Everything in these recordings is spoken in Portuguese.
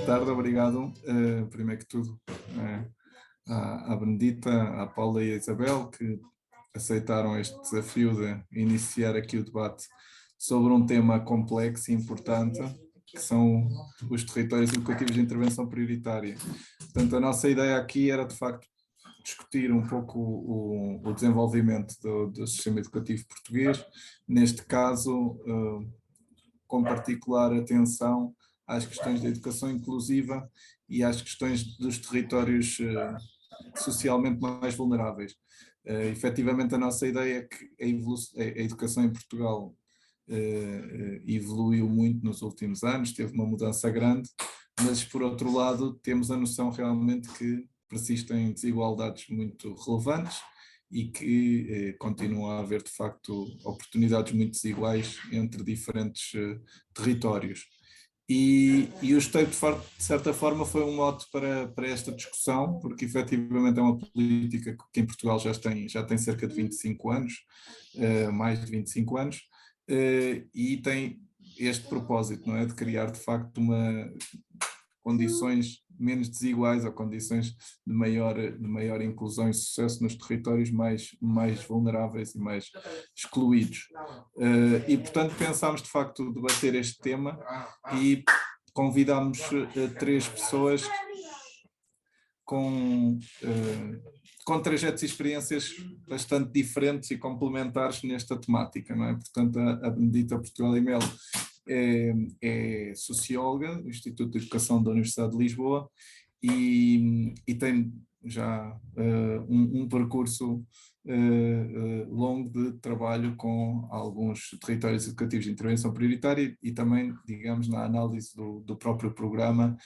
tarde, obrigado. Primeiro que tudo, à Benedita, à Paula e à Isabel, que aceitaram este desafio de iniciar aqui o debate sobre um tema complexo e importante, que são os territórios educativos de intervenção prioritária. Portanto, a nossa ideia aqui era, de facto, discutir um pouco o desenvolvimento do sistema educativo português, neste caso, com particular atenção às questões da educação inclusiva e às questões dos territórios socialmente mais vulneráveis. Efetivamente, a nossa ideia é que a educação em Portugal evoluiu muito nos últimos anos, teve uma mudança grande, mas, por outro lado, temos a noção realmente que persistem desigualdades muito relevantes e que continua a haver, de facto, oportunidades muito desiguais entre diferentes territórios. E o State, de certa forma, foi um mote para esta discussão, porque efetivamente é uma política que em Portugal já tem cerca de 25 anos, mais de 25 anos, e tem este propósito, não é? De criar, de facto, condições menos desiguais ou condições de maior inclusão e sucesso nos territórios mais vulneráveis e mais excluídos. E, portanto, pensámos, de facto, debater este tema e convidámos 3 pessoas com trajetos e experiências bastante diferentes e complementares nesta temática, não é? Portanto, a Benedita Portugal e Melo é socióloga do Instituto de Educação da Universidade de Lisboa e tem já um percurso longo de trabalho com alguns territórios educativos de intervenção prioritária e também, digamos, na análise do próprio programa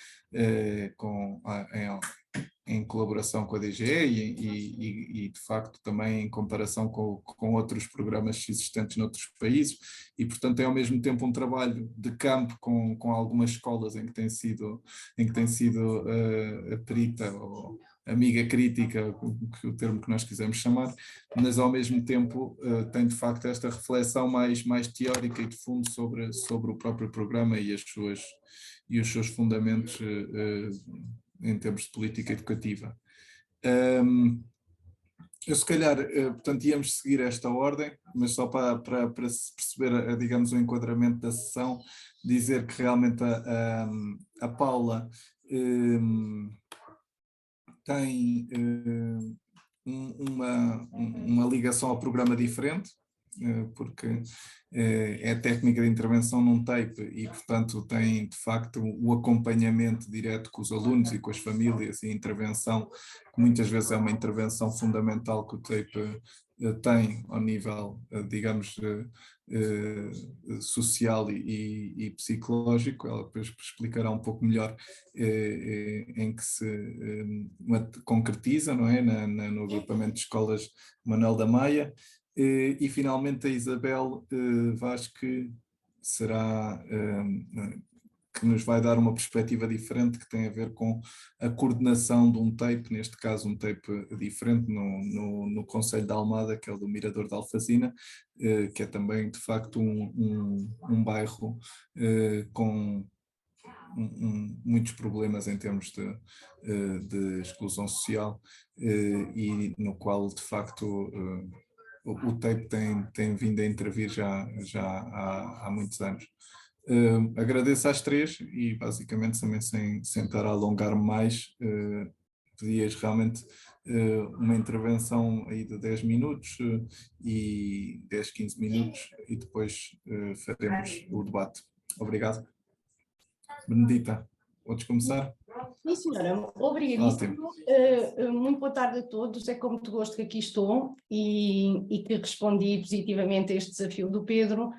em colaboração com a DGE e de facto também em comparação com outros programas existentes noutros países e, portanto, é ao mesmo tempo um trabalho de campo com algumas escolas em que tem sido a perita ou amiga crítica, o termo que nós quisermos chamar, mas ao mesmo tempo tem de facto esta reflexão mais teórica e de fundo sobre o próprio programa e os seus fundamentos em termos de política educativa. Eu se calhar, portanto, íamos seguir esta ordem, mas só para se perceber, digamos, o enquadramento da sessão, dizer que realmente a Paula tem uma ligação ao programa diferente, porque é técnica de intervenção num TAPE e, portanto, tem, de facto, o acompanhamento direto com os alunos e com as famílias e a intervenção, que muitas vezes é uma intervenção fundamental que o TAPE tem ao nível, digamos, social e psicológico. Ela depois explicará um pouco melhor em que se concretiza, não é? No agrupamento de escolas Manuel da Maia. E finalmente a Isabel Vaz, que será que nos vai dar uma perspectiva diferente que tem a ver com a coordenação de um TAPE, neste caso um TAPE diferente no Concelho de Almada, que é o do Mirador da Alfazina, que é também de facto um bairro com muitos problemas em termos de exclusão social e no qual de facto o TAPE tem vindo a intervir já há muitos anos. Agradeço às 3 e basicamente também sem estar a alongar-me mais, pedias realmente uma intervenção aí de 10 minutos e 10, 15 minutos e depois faremos o debate. Obrigado. Benedita, podes começar? Sim, senhora, obrigadíssimo. Muito boa tarde a todos, é com muito gosto que aqui estou e que respondi positivamente a este desafio do Pedro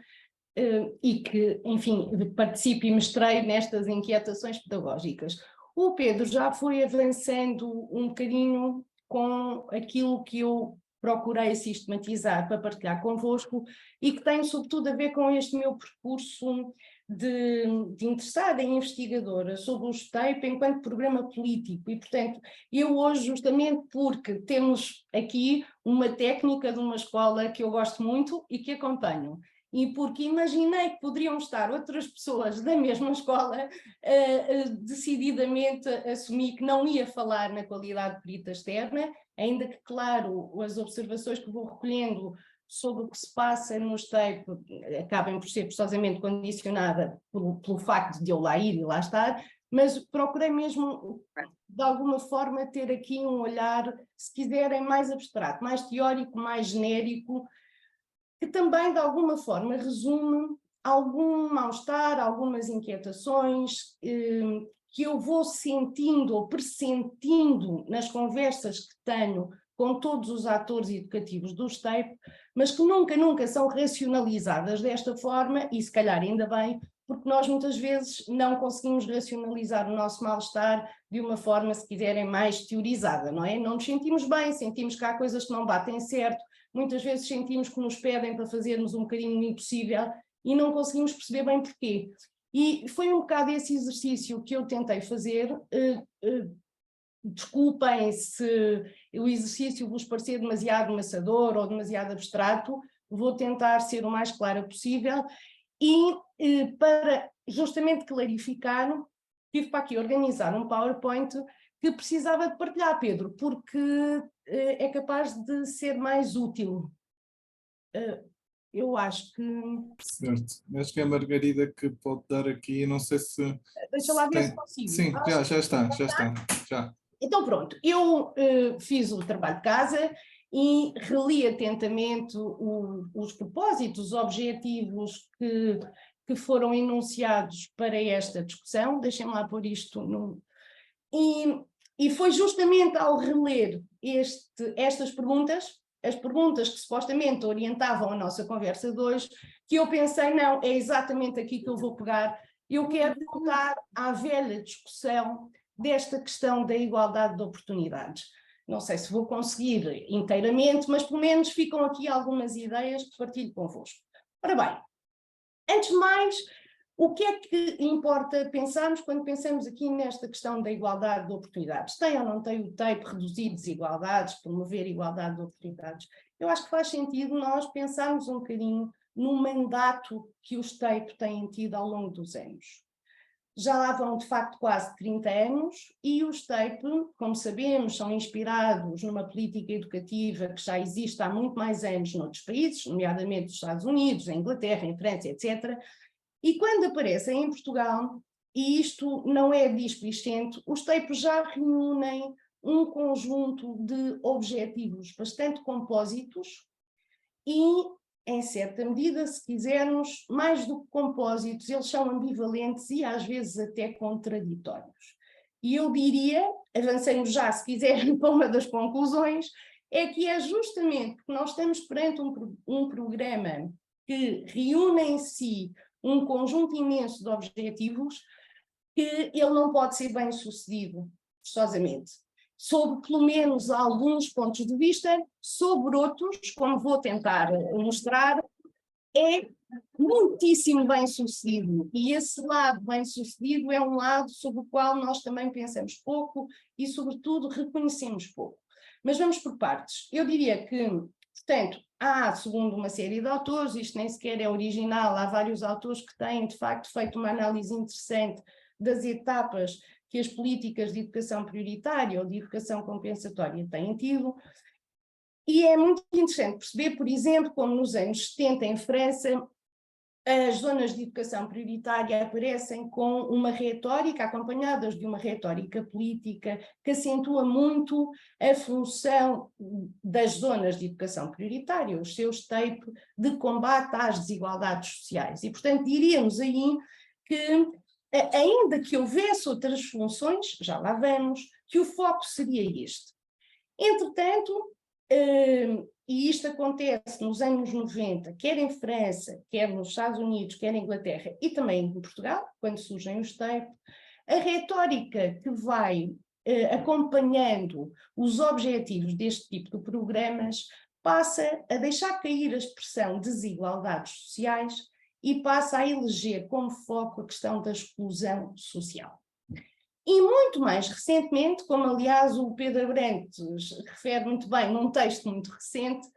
e que, enfim, participo e mestrei nestas inquietações pedagógicas. O Pedro já foi avançando um bocadinho com aquilo que eu procurei sistematizar para partilhar convosco e que tem sobretudo a ver com este meu percurso de interessada e investigadora sobre o STAPE enquanto programa político e, portanto, eu hoje, justamente porque temos aqui uma técnica de uma escola que eu gosto muito e que acompanho, e porque imaginei que poderiam estar outras pessoas da mesma escola, decididamente assumi que não ia falar na qualidade de perita externa, ainda que, claro, as observações que vou recolhendo sobre o que se passa no STEIP acabem por ser forçosamente condicionada pelo facto de eu lá ir e lá estar, mas procurei mesmo, de alguma forma, ter aqui um olhar, se quiserem, mais abstrato, mais teórico, mais genérico, que também, de alguma forma, resume algum mal-estar, algumas inquietações que eu vou sentindo ou pressentindo nas conversas que tenho com todos os atores educativos do STEIP, mas que nunca são racionalizadas desta forma, e se calhar ainda bem, porque nós muitas vezes não conseguimos racionalizar o nosso mal-estar de uma forma, se quiserem, mais teorizada, não é? Não nos sentimos bem, sentimos que há coisas que não batem certo, muitas vezes sentimos que nos pedem para fazermos um bocadinho impossível e não conseguimos perceber bem porquê. E foi um bocado esse exercício que eu tentei fazer. Desculpem se o exercício vos parecer demasiado maçador ou demasiado abstrato, vou tentar ser o mais clara possível e para justamente clarificar, tive para aqui organizar um PowerPoint que precisava de partilhar, Pedro, porque é capaz de ser mais útil. Eu acho que... Certo, acho que é a Margarida que pode dar aqui, não sei se... Deixa lá ver se consigo. Sim, já está. Então pronto, eu fiz o trabalho de casa e reli atentamente os propósitos, os objetivos que foram enunciados para esta discussão. Deixem-me lá pôr isto no... E foi justamente ao reler estas perguntas, as perguntas que supostamente orientavam a nossa conversa de hoje, que eu pensei, não, é exatamente aqui que eu vou pegar. Eu quero voltar à velha discussão desta questão da igualdade de oportunidades. Não sei se vou conseguir inteiramente, mas pelo menos ficam aqui algumas ideias que partilho convosco. Ora bem, antes de mais, o que é que importa pensarmos quando pensamos aqui nesta questão da igualdade de oportunidades? Tem ou não tem o TEIP reduzir desigualdades, promover igualdade de oportunidades? Eu acho que faz sentido nós pensarmos um bocadinho no mandato que os TEIP têm tido ao longo dos anos. Já lá vão, de facto, quase 30 anos e os TEIP, como sabemos, são inspirados numa política educativa que já existe há muito mais anos noutros países, nomeadamente nos Estados Unidos, em Inglaterra, em França, etc. E quando aparecem em Portugal, e isto não é displicente, os TEIP já reúnem um conjunto de objetivos bastante compósitos e, em certa medida, se quisermos, mais do que compósitos, eles são ambivalentes e às vezes até contraditórios. E eu diria, avancemos já, se quiserem, para uma das conclusões, é que é justamente porque nós estamos perante um programa que reúne em si um conjunto imenso de objetivos que ele não pode ser bem sucedido, forçosamente. Sobre pelo menos alguns pontos de vista, sobre outros, como vou tentar mostrar, é muitíssimo bem sucedido. E esse lado bem sucedido é um lado sobre o qual nós também pensamos pouco e, sobretudo, reconhecemos pouco. Mas vamos por partes. Eu diria que, portanto, há, segundo uma série de autores, isto nem sequer é original, há vários autores que têm, de facto, feito uma análise interessante das etapas que as políticas de educação prioritária ou de educação compensatória têm tido. E é muito interessante perceber, por exemplo, como nos anos 70 em França, as zonas de educação prioritária aparecem com uma retórica, acompanhadas de uma retórica política que acentua muito a função das zonas de educação prioritária, os seus TEIP de combate às desigualdades sociais. E, portanto, diríamos aí que, ainda que houvesse outras funções, já lá vamos, que o foco seria este. Entretanto, e isto acontece nos anos 90, quer em França, quer nos Estados Unidos, quer em Inglaterra e também em Portugal, quando surgem os TEIP, a retórica que vai acompanhando os objetivos deste tipo de programas passa a deixar cair a expressão desigualdades sociais e passa a eleger como foco a questão da exclusão social. E muito mais recentemente, como aliás o Pedro Abrantes refere muito bem num texto muito recente,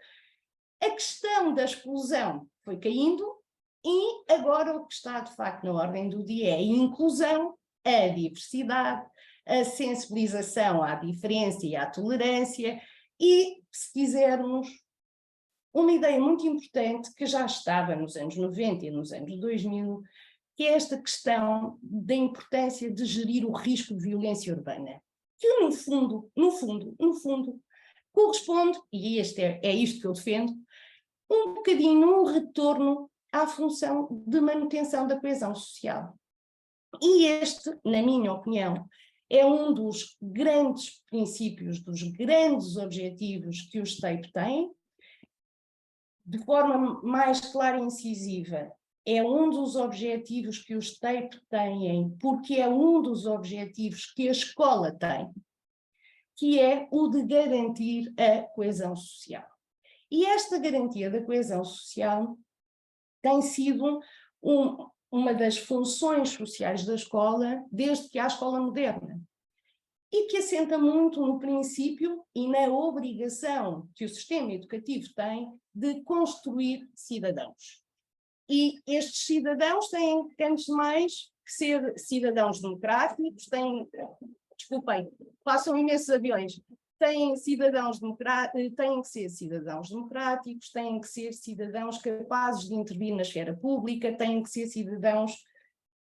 a questão da exclusão foi caindo E agora o que está de facto na ordem do dia é a inclusão, a diversidade, a sensibilização à diferença e à tolerância e, se quisermos, uma ideia muito importante que já estava nos anos 90 e nos anos 2000, que é esta questão da importância de gerir o risco de violência urbana, que no fundo, corresponde, e é isto que eu defendo, um bocadinho um retorno à função de manutenção da coesão social. E este, na minha opinião, é um dos grandes princípios, dos grandes objetivos que o STEIP tem. De forma mais clara e incisiva, é um dos objetivos que o STEIP tem, porque é um dos objetivos que a escola tem, que é o de garantir a coesão social. E esta garantia da coesão social tem sido uma das funções sociais da escola desde que há a escola moderna. E que assenta muito no princípio e na obrigação que o sistema educativo tem de construir cidadãos. E estes cidadãos têm, antes de mais, que ser cidadãos democráticos, passam imensos aviões, têm que ser cidadãos democráticos, têm que ser cidadãos capazes de intervir na esfera pública, têm que ser cidadãos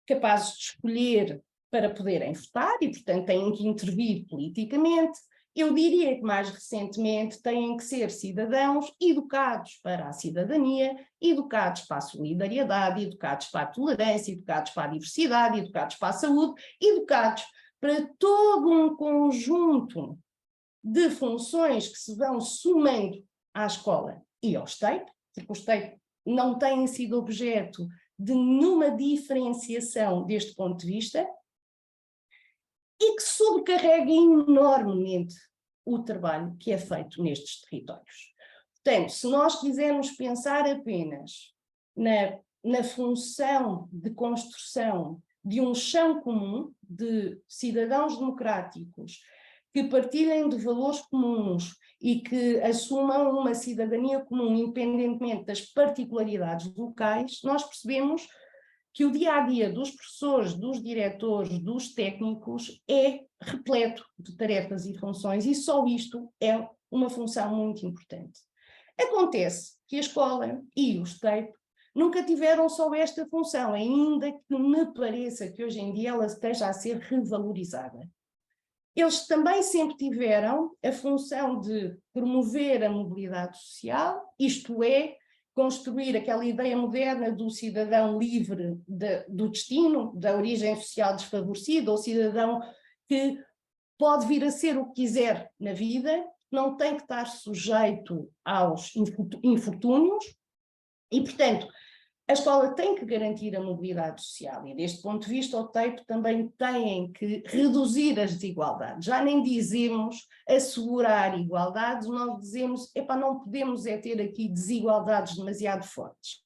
capazes de escolher para poderem votar e, portanto, têm que intervir politicamente. Eu diria que, mais recentemente, têm que ser cidadãos educados para a cidadania, educados para a solidariedade, educados para a tolerância, educados para a diversidade, educados para a saúde, educados para todo um conjunto de funções que se vão somando à escola e ao STEIP, porque o STEIP não tem sido objeto de nenhuma diferenciação deste ponto de vista, e que sobrecarrega enormemente o trabalho que é feito nestes territórios. Portanto, se nós quisermos pensar apenas na função de construção de um chão comum de cidadãos democráticos que partilhem de valores comuns e que assumam uma cidadania comum, independentemente das particularidades locais, nós percebemos que o dia-a-dia dos professores, dos diretores, dos técnicos é repleto de tarefas e funções, e só isto é uma função muito importante. Acontece que a escola e o STEIP nunca tiveram só esta função, ainda que me pareça que hoje em dia ela esteja a ser revalorizada. Eles também sempre tiveram a função de promover a mobilidade social, isto é, construir aquela ideia moderna do cidadão livre do destino, da origem social desfavorecida, ou cidadão que pode vir a ser o que quiser na vida, não tem que estar sujeito aos infortúnios e, portanto, a escola tem que garantir a mobilidade social e, deste ponto de vista, o TEIP também tem que reduzir as desigualdades. Já nem dizemos assegurar igualdades, nós dizemos, não podemos ter aqui desigualdades demasiado fortes.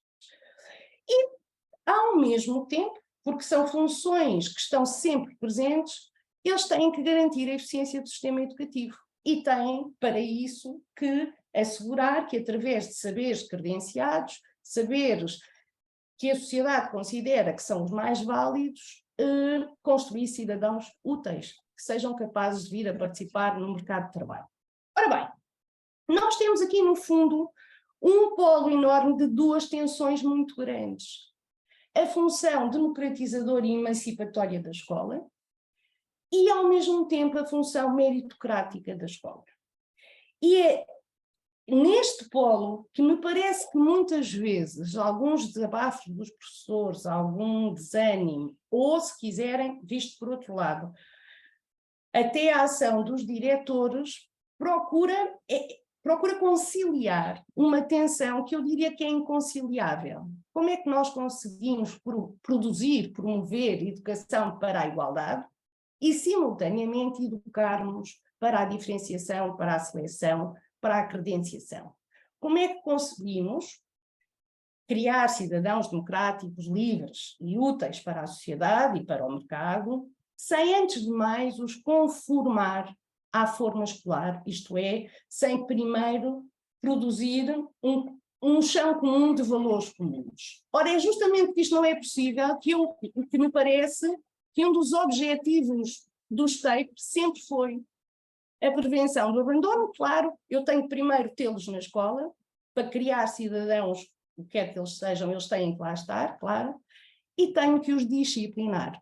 E, ao mesmo tempo, porque são funções que estão sempre presentes, eles têm que garantir a eficiência do sistema educativo e têm, para isso, que assegurar que, através de saberes credenciados, saberes que a sociedade considera que são os mais válidos, construir cidadãos úteis, que sejam capazes de vir a participar no mercado de trabalho. Ora bem, nós temos aqui, no fundo, um polo enorme de duas tensões muito grandes. A função democratizadora e emancipatória da escola e, ao mesmo tempo, a função meritocrática da escola. E é neste polo que me parece que muitas vezes alguns desabafos dos professores, algum desânimo, ou se quiserem, visto por outro lado, até a ação dos diretores, procura conciliar uma tensão que eu diria que é inconciliável. Como é que nós conseguimos produzir, promover educação para a igualdade e, simultaneamente, educarmos para a diferenciação, para a seleção, para a credenciação? Como é que conseguimos criar cidadãos democráticos, livres e úteis para a sociedade e para o mercado, sem, antes de mais, os conformar à forma escolar, isto é, sem primeiro produzir um chão comum de valores comuns. Ora, é justamente que isto não é possível que me parece que um dos objetivos do STEIP sempre foi a prevenção do abandono. Claro, eu tenho que primeiro tê-los na escola, para criar cidadãos, o que quer que eles sejam, eles têm que lá estar, claro, e tenho que os disciplinar.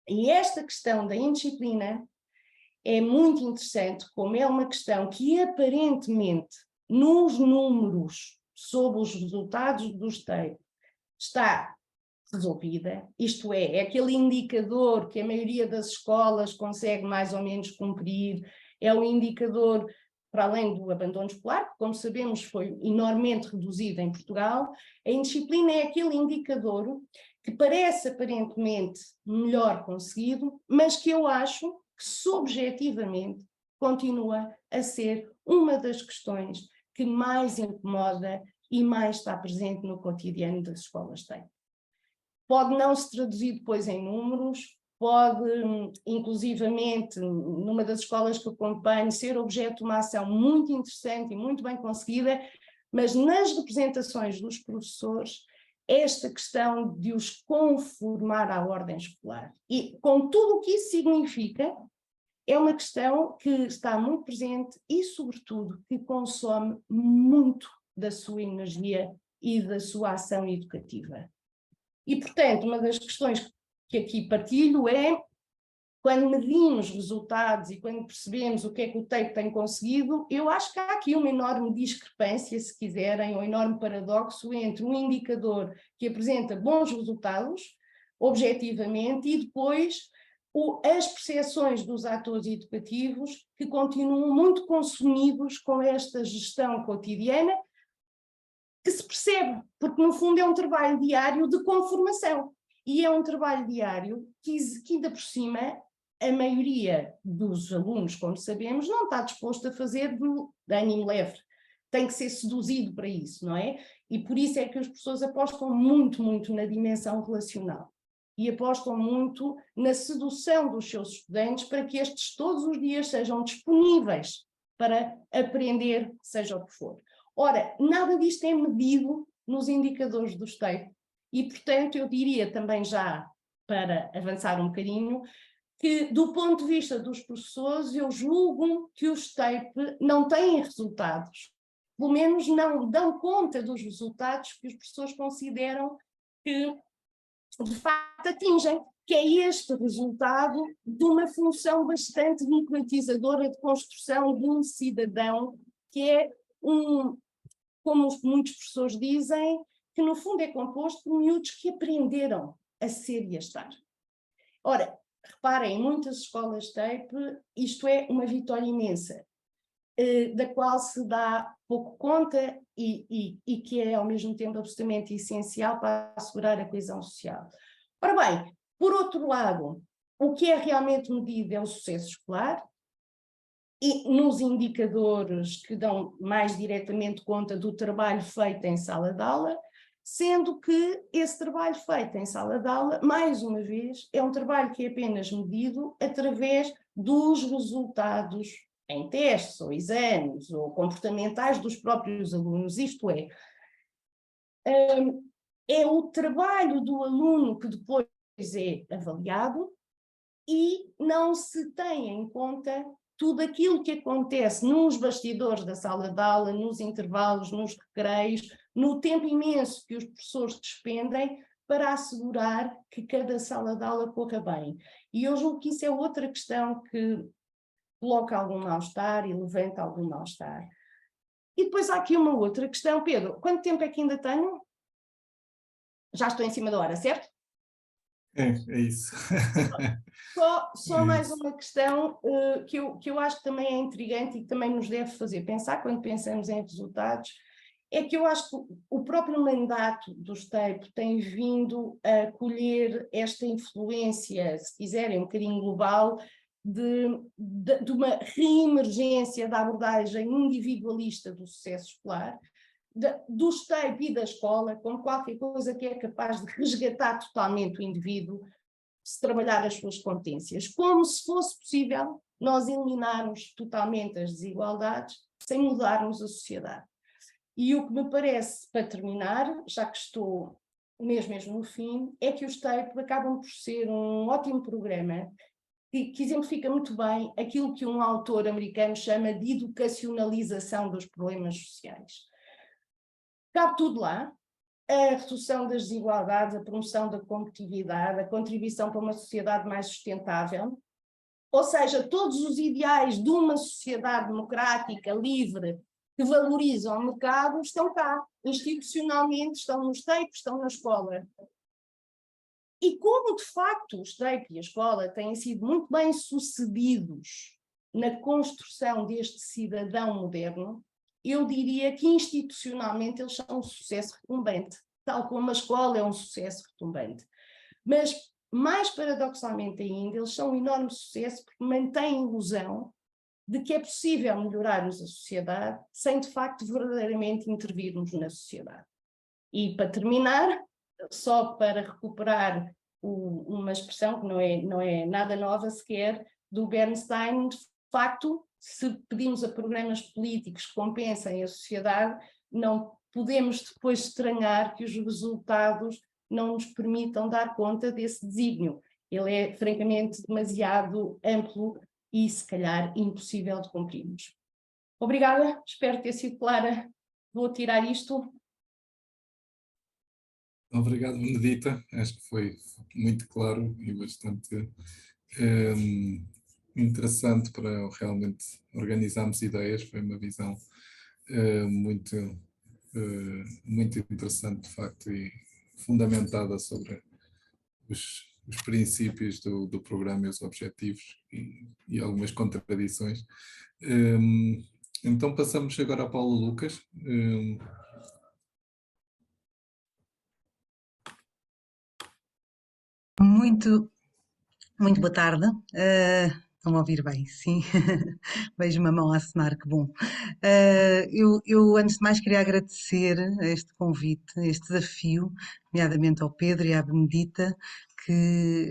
E esta questão da indisciplina é muito interessante, como é uma questão que aparentemente nos números sobre os resultados do STEIP está resolvida, isto é aquele indicador que a maioria das escolas consegue mais ou menos cumprir, é o indicador, para além do abandono escolar, que como sabemos foi enormemente reduzido em Portugal, a indisciplina é aquele indicador que parece aparentemente melhor conseguido, mas que eu acho que subjetivamente continua a ser uma das questões que mais incomoda e mais está presente no cotidiano das escolas STEIP. Pode não se traduzir depois em números, pode, inclusivamente, numa das escolas que eu acompanho, ser objeto de uma ação muito interessante e muito bem conseguida, mas nas representações dos professores, esta questão de os conformar à ordem escolar. E com tudo o que isso significa, é uma questão que está muito presente e, sobretudo, que consome muito da sua energia e da sua ação educativa. E, portanto, uma das questões que aqui partilho é, quando medimos resultados e quando percebemos o que é que o TEIP tem conseguido, eu acho que há aqui uma enorme discrepância, se quiserem, um enorme paradoxo entre um indicador que apresenta bons resultados, objetivamente, e depois as percepções dos atores educativos que continuam muito consumidos com esta gestão cotidiana, que se percebe, porque no fundo é um trabalho diário de conformação, e é um trabalho diário que ainda por cima a maioria dos alunos, como sabemos, não está disposto a fazer de ânimo leve, tem que ser seduzido para isso, não é? E por isso é que as pessoas apostam muito, muito na dimensão relacional e apostam muito na sedução dos seus estudantes para que estes todos os dias sejam disponíveis para aprender, seja o que for. Ora, nada disto é medido nos indicadores do STEIP e, portanto, eu diria também já, para avançar um bocadinho, que do ponto de vista dos professores, eu julgo que os STEIP não têm resultados, pelo menos não dão conta dos resultados que os professores consideram que, de facto, atingem, que é este resultado de uma função bastante democratizadora de construção de um cidadão que é como muitos professores dizem, que no fundo é composto por miúdos que aprenderam a ser e a estar. Ora, reparem, em muitas escolas STEIP, isto é uma vitória imensa, da qual se dá pouco conta e que é ao mesmo tempo absolutamente essencial para assegurar a coesão social. Ora bem, por outro lado, o que é realmente medido é o sucesso escolar, e nos indicadores que dão mais diretamente conta do trabalho feito em sala de aula, sendo que esse trabalho feito em sala de aula, mais uma vez, é um trabalho que é apenas medido através dos resultados em testes ou exames ou comportamentais dos próprios alunos, isto é o trabalho do aluno que depois é avaliado e não se tem em conta tudo aquilo que acontece nos bastidores da sala de aula, nos intervalos, nos recreios, no tempo imenso que os professores despendem para assegurar que cada sala de aula corra bem. E eu julgo que isso é outra questão que coloca algum mal-estar e levanta algum mal-estar. E depois há aqui uma outra questão. Pedro, quanto tempo é que ainda tenho? Já estou em cima da hora, certo? É isso. Só mais uma questão que eu acho que também é intrigante e que também nos deve fazer pensar quando pensamos em resultados, é que eu acho que o próprio mandato do STEIP tem vindo a colher esta influência, se quiserem, um bocadinho global, de uma reemergência da abordagem individualista do sucesso escolar, do STEIP e da escola, como qualquer coisa que é capaz de resgatar totalmente o indivíduo, se trabalhar as suas competências, como se fosse possível nós eliminarmos totalmente as desigualdades sem mudarmos a sociedade. E o que me parece, para terminar, já que estou mesmo no fim, é que os TAPE acabam por ser um ótimo programa que exemplifica muito bem aquilo que um autor americano chama de educacionalização dos problemas sociais. Cabe tudo lá: a redução das desigualdades, a promoção da competitividade, a contribuição para uma sociedade mais sustentável, ou seja, todos os ideais de uma sociedade democrática, livre, que valorizam o mercado, estão cá, institucionalmente, estão nos TAPE, estão na escola. E como, de facto, os TAPE e a escola têm sido muito bem sucedidos na construção deste cidadão moderno, eu diria que institucionalmente eles são um sucesso retumbante, tal como a escola é um sucesso retumbante. Mas, mais paradoxalmente ainda, eles são um enorme sucesso porque mantêm a ilusão de que é possível melhorarmos a sociedade sem, de facto, verdadeiramente intervirmos na sociedade. E, para terminar, só para recuperar uma expressão que não é nada nova sequer, do Bernstein, de facto, se pedimos a programas políticos que compensem a sociedade, não podemos depois estranhar que os resultados não nos permitam dar conta desse desígnio. Ele é, francamente, demasiado amplo e, se calhar, impossível de cumprirmos. Obrigada, espero ter sido clara. Vou tirar isto. Obrigado, Benedita. Acho que foi muito claro e bastante interessante para realmente organizarmos ideias. Foi uma visão muito interessante, de facto, e fundamentada sobre os princípios do programa e os objetivos e algumas contradições. Então passamos agora a Paulo Lucas. Muito boa tarde. Estão a ouvir bem, sim. Vejo uma mão a acenar, que bom. Eu, antes de mais, queria agradecer este convite, este desafio, nomeadamente ao Pedro e à Benedita, que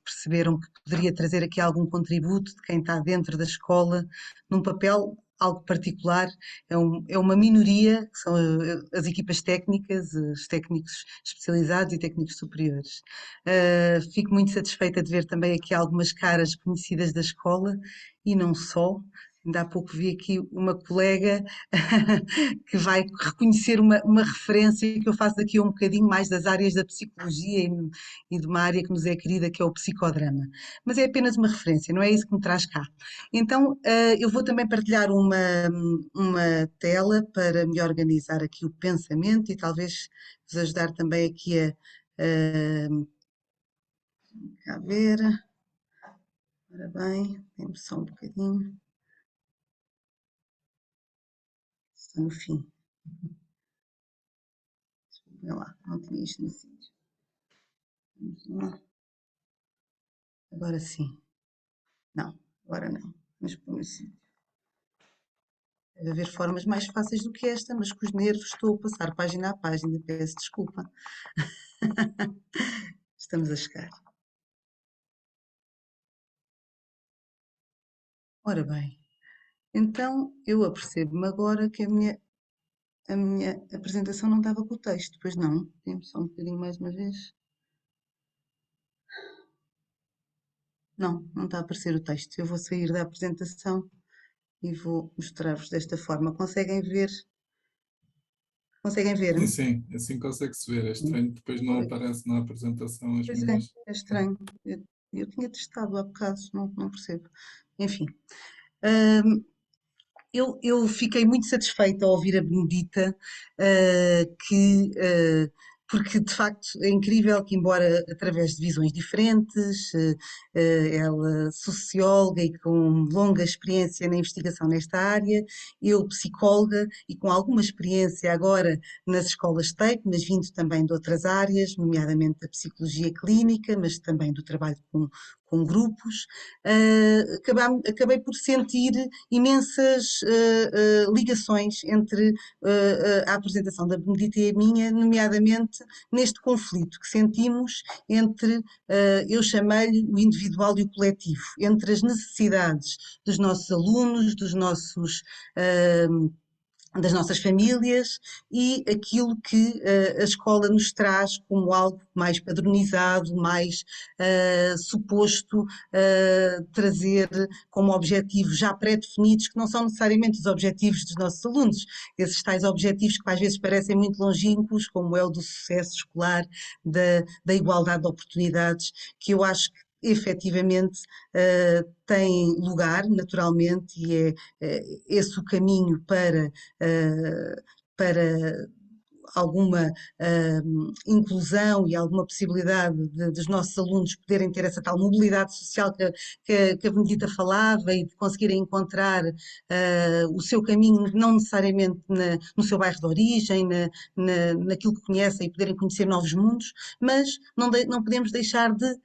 perceberam que poderia trazer aqui algum contributo de quem está dentro da escola, num papel algo particular. É uma minoria, que são as equipas técnicas, os técnicos especializados e técnicos superiores. Fico muito satisfeita de ver também aqui algumas caras conhecidas da escola e não só. Ainda há pouco vi aqui uma colega que vai reconhecer uma referência que eu faço daqui a um bocadinho mais das áreas da psicologia e de uma área que nos é querida, que é o psicodrama. Mas é apenas uma referência, não é isso que me traz cá. Então, eu vou também partilhar uma tela para me organizar aqui o pensamento e talvez vos ajudar também aqui a ver. Ora bem, temos só um bocadinho. Está no fim. Olha lá, não tinha isto no sítio. Vamos lá. Agora sim. Não, agora não. Vamos pôr no sítio. Deve haver formas mais fáceis do que esta, mas com os nervos estou a passar página a página. Peço desculpa. Estamos a chegar. Ora bem, então eu apercebo-me agora que a minha apresentação não estava com o texto, pois não? Temos só um bocadinho mais uma vez. Não, não está a aparecer o texto. Eu vou sair da apresentação e vou mostrar-vos desta forma. Conseguem ver? Conseguem ver? Sim, sim, assim consegue-se ver. É estranho, depois não aparece na apresentação as Pois minhas. é estranho. Eu tinha testado há bocado, não percebo. Enfim. Eu fiquei muito satisfeita ao ouvir a Benedita, porque de facto é incrível que, embora através de visões diferentes, ela socióloga e com longa experiência na investigação nesta área, eu psicóloga e com alguma experiência agora nas escolas TAPE, mas vindo também de outras áreas, nomeadamente da psicologia clínica, mas também do trabalho com grupos, acabei por sentir imensas ligações entre a apresentação da Benedita e a minha, nomeadamente neste conflito que sentimos entre, eu chamei-lhe o individual e o coletivo, entre as necessidades dos nossos alunos, dos nossos das nossas famílias e aquilo que a escola nos traz como algo mais padronizado, mais suposto trazer como objetivos já pré-definidos, que não são necessariamente os objetivos dos nossos alunos, esses tais objetivos que às vezes parecem muito longínquos, como é o do sucesso escolar, da igualdade de oportunidades, que eu acho que efetivamente tem lugar naturalmente e é esse o caminho para alguma inclusão e alguma possibilidade dos nossos alunos poderem ter essa tal mobilidade social que a Benedita falava e de conseguirem encontrar o seu caminho, não necessariamente no seu bairro de origem, naquilo que conhecem e poderem conhecer novos mundos, mas não podemos deixar de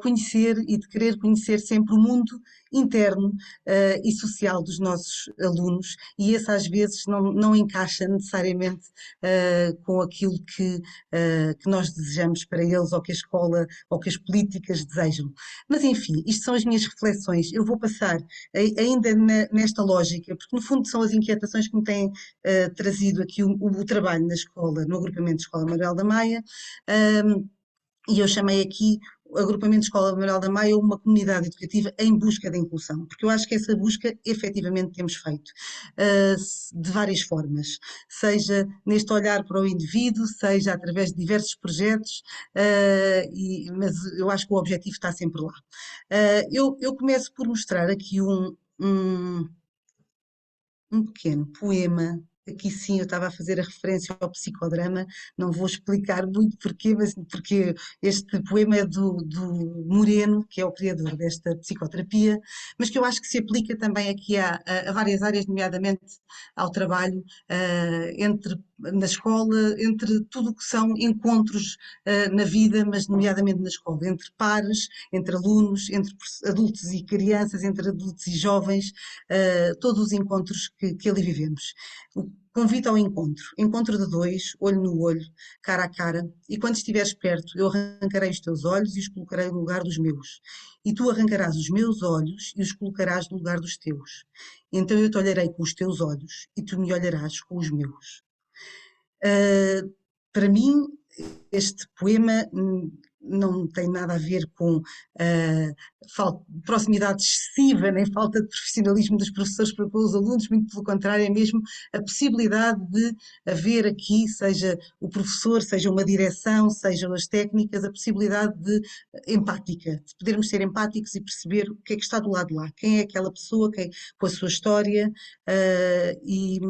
conhecer e de querer conhecer sempre o mundo interno e social dos nossos alunos, e esse às vezes não encaixa necessariamente com aquilo que nós desejamos para eles, ou que a escola, ou que as políticas desejam. Mas enfim, isto são as minhas reflexões. Eu vou passar ainda nesta lógica, porque no fundo são as inquietações que me têm trazido aqui o trabalho na escola, no agrupamento de Escola Manuel da Maia, e eu chamei aqui o agrupamento de Escola Manuel da Maia uma comunidade educativa em busca da inclusão, porque eu acho que essa busca efetivamente temos feito, de várias formas, seja neste olhar para o indivíduo, seja através de diversos projetos, mas eu acho que o objetivo está sempre lá. Eu começo por mostrar aqui um pequeno poema. Aqui sim eu estava a fazer a referência ao psicodrama, não vou explicar muito porquê, mas porque este poema é do Moreno, que é o criador desta psicoterapia, mas que eu acho que se aplica também aqui a várias áreas, nomeadamente ao trabalho na escola, entre tudo o que são encontros na vida, mas nomeadamente na escola, entre pares, entre alunos, entre adultos e crianças, entre adultos e jovens, todos os encontros que ali vivemos. O convite ao encontro de dois, olho no olho, cara a cara, e quando estiveres perto, eu arrancarei os teus olhos e os colocarei no lugar dos meus, e tu arrancarás os meus olhos e os colocarás no lugar dos teus. Então eu te olharei com os teus olhos e tu me olharás com os meus. Para mim, este poema não tem nada a ver com proximidade excessiva, nem falta de profissionalismo dos professores para com os alunos, muito pelo contrário, é mesmo a possibilidade de haver aqui, seja o professor, seja uma direção, sejam as técnicas, a possibilidade empática, de podermos ser empáticos e perceber o que é que está do lado de lá, quem é aquela pessoa, com a sua história, e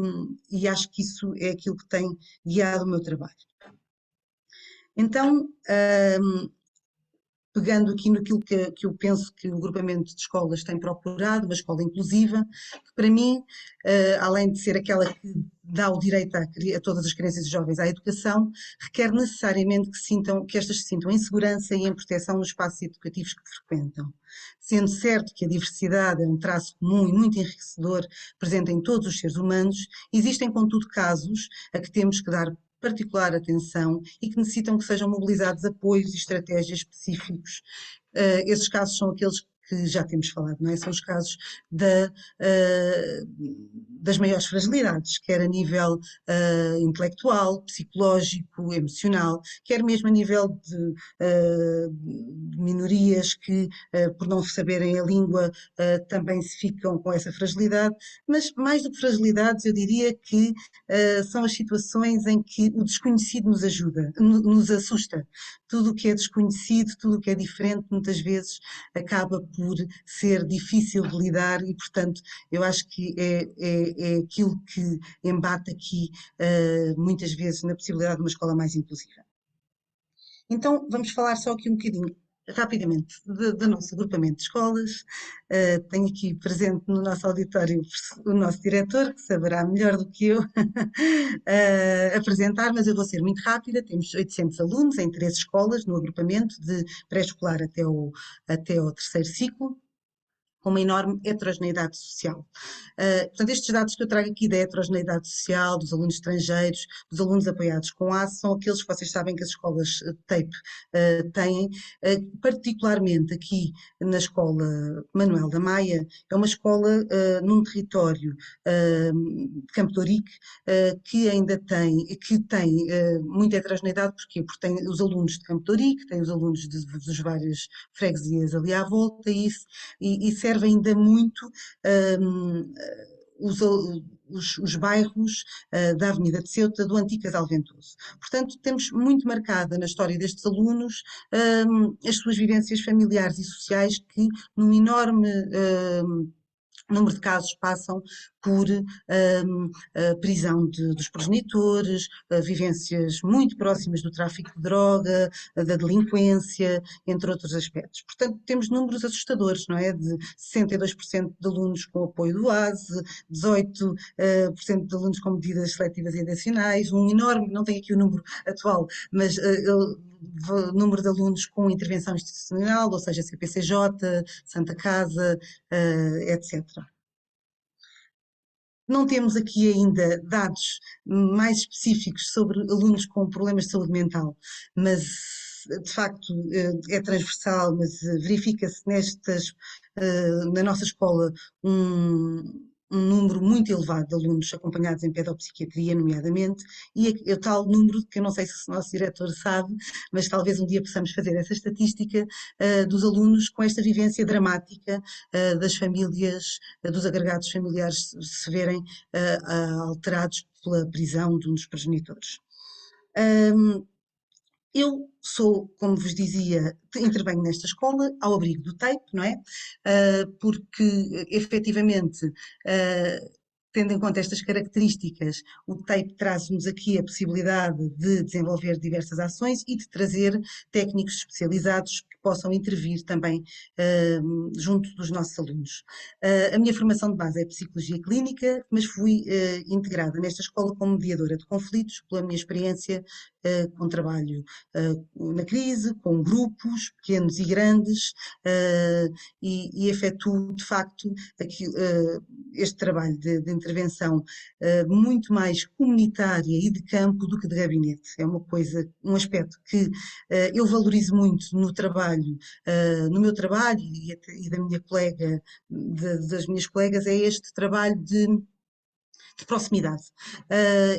acho que isso é aquilo que tem guiado o meu trabalho. Então, pegando aqui naquilo que eu penso que o agrupamento de escolas tem procurado, uma escola inclusiva, que para mim, além de ser aquela que dá o direito a todas as crianças e jovens à educação, requer necessariamente que estas se sintam em segurança e em proteção nos espaços educativos que frequentam. Sendo certo que a diversidade é um traço comum e muito enriquecedor presente em todos os seres humanos, existem, contudo, casos a que temos que dar particular atenção e que necessitam que sejam mobilizados apoios e estratégias específicos. Esses casos são aqueles que já temos falado, não é? São os casos das maiores fragilidades, quer a nível intelectual, psicológico, emocional, quer mesmo a nível de minorias que, por não saberem a língua, também se ficam com essa fragilidade, mas mais do que fragilidades, eu diria que são as situações em que o desconhecido nos ajuda, nos assusta. Tudo o que é desconhecido, tudo o que é diferente, muitas vezes acaba por ser difícil de lidar e, portanto, eu acho que é aquilo que embate aqui muitas vezes na possibilidade de uma escola mais inclusiva. Então, vamos falar só aqui um bocadinho, rapidamente, do nosso agrupamento de escolas. Tenho aqui presente no nosso auditório o nosso diretor, que saberá melhor do que eu apresentar, mas eu vou ser muito rápida. Temos 800 alunos em 3 escolas no agrupamento, de pré-escolar até ao terceiro ciclo. com uma enorme heterogeneidade social. Portanto, estes dados que eu trago aqui da heterogeneidade social, dos alunos estrangeiros, dos alunos apoiados com ACE, são aqueles que vocês sabem que as escolas TAPE têm, particularmente aqui na escola Manuel da Maia, é uma escola num território de Campo de Ourique que ainda tem muita heterogeneidade. Porquê? Porque tem os alunos de Campo de Ourique, tem os alunos dos várias freguesias ali à volta e serve ainda muito os bairros da Avenida de Ceuta, do antigo Casal Ventoso. Portanto, temos muito marcada na história destes alunos as suas vivências familiares e sociais que, num enorme número de casos, passam por a prisão dos progenitores, vivências muito próximas do tráfico de droga, da delinquência, entre outros aspectos. Portanto, temos números assustadores, não é? De 62% de alunos com apoio do ASE, 18% de alunos com medidas seletivas e adicionais, um enorme, não tenho aqui o número atual, mas número de alunos com intervenção institucional, ou seja, CPCJ, Santa Casa, etc. Não temos aqui ainda dados mais específicos sobre alunos com problemas de saúde mental, mas de facto é transversal, mas verifica-se na nossa escola um número muito elevado de alunos acompanhados em pedopsiquiatria, nomeadamente, e o tal número, que eu não sei se o nosso diretor sabe, mas talvez um dia possamos fazer essa estatística dos alunos com esta vivência dramática das famílias, dos agregados familiares se verem alterados pela prisão de um dos progenitores. Eu sou, como vos dizia, intervenho nesta escola ao abrigo do TAPE, não é? Porque, efetivamente, tendo em conta estas características, o TAPE traz-nos aqui a possibilidade de desenvolver diversas ações e de trazer técnicos especializados que possam intervir também junto dos nossos alunos. A minha formação de base é Psicologia Clínica, mas fui integrada nesta escola como mediadora de conflitos, pela minha experiência com trabalho na crise, com grupos pequenos e grandes, e efetuo, de facto, aqui, este trabalho de intervenção muito mais comunitária e de campo do que de gabinete. É um aspecto que eu valorizo muito no meu trabalho e da minha colega, das minhas colegas, é este trabalho de proximidade.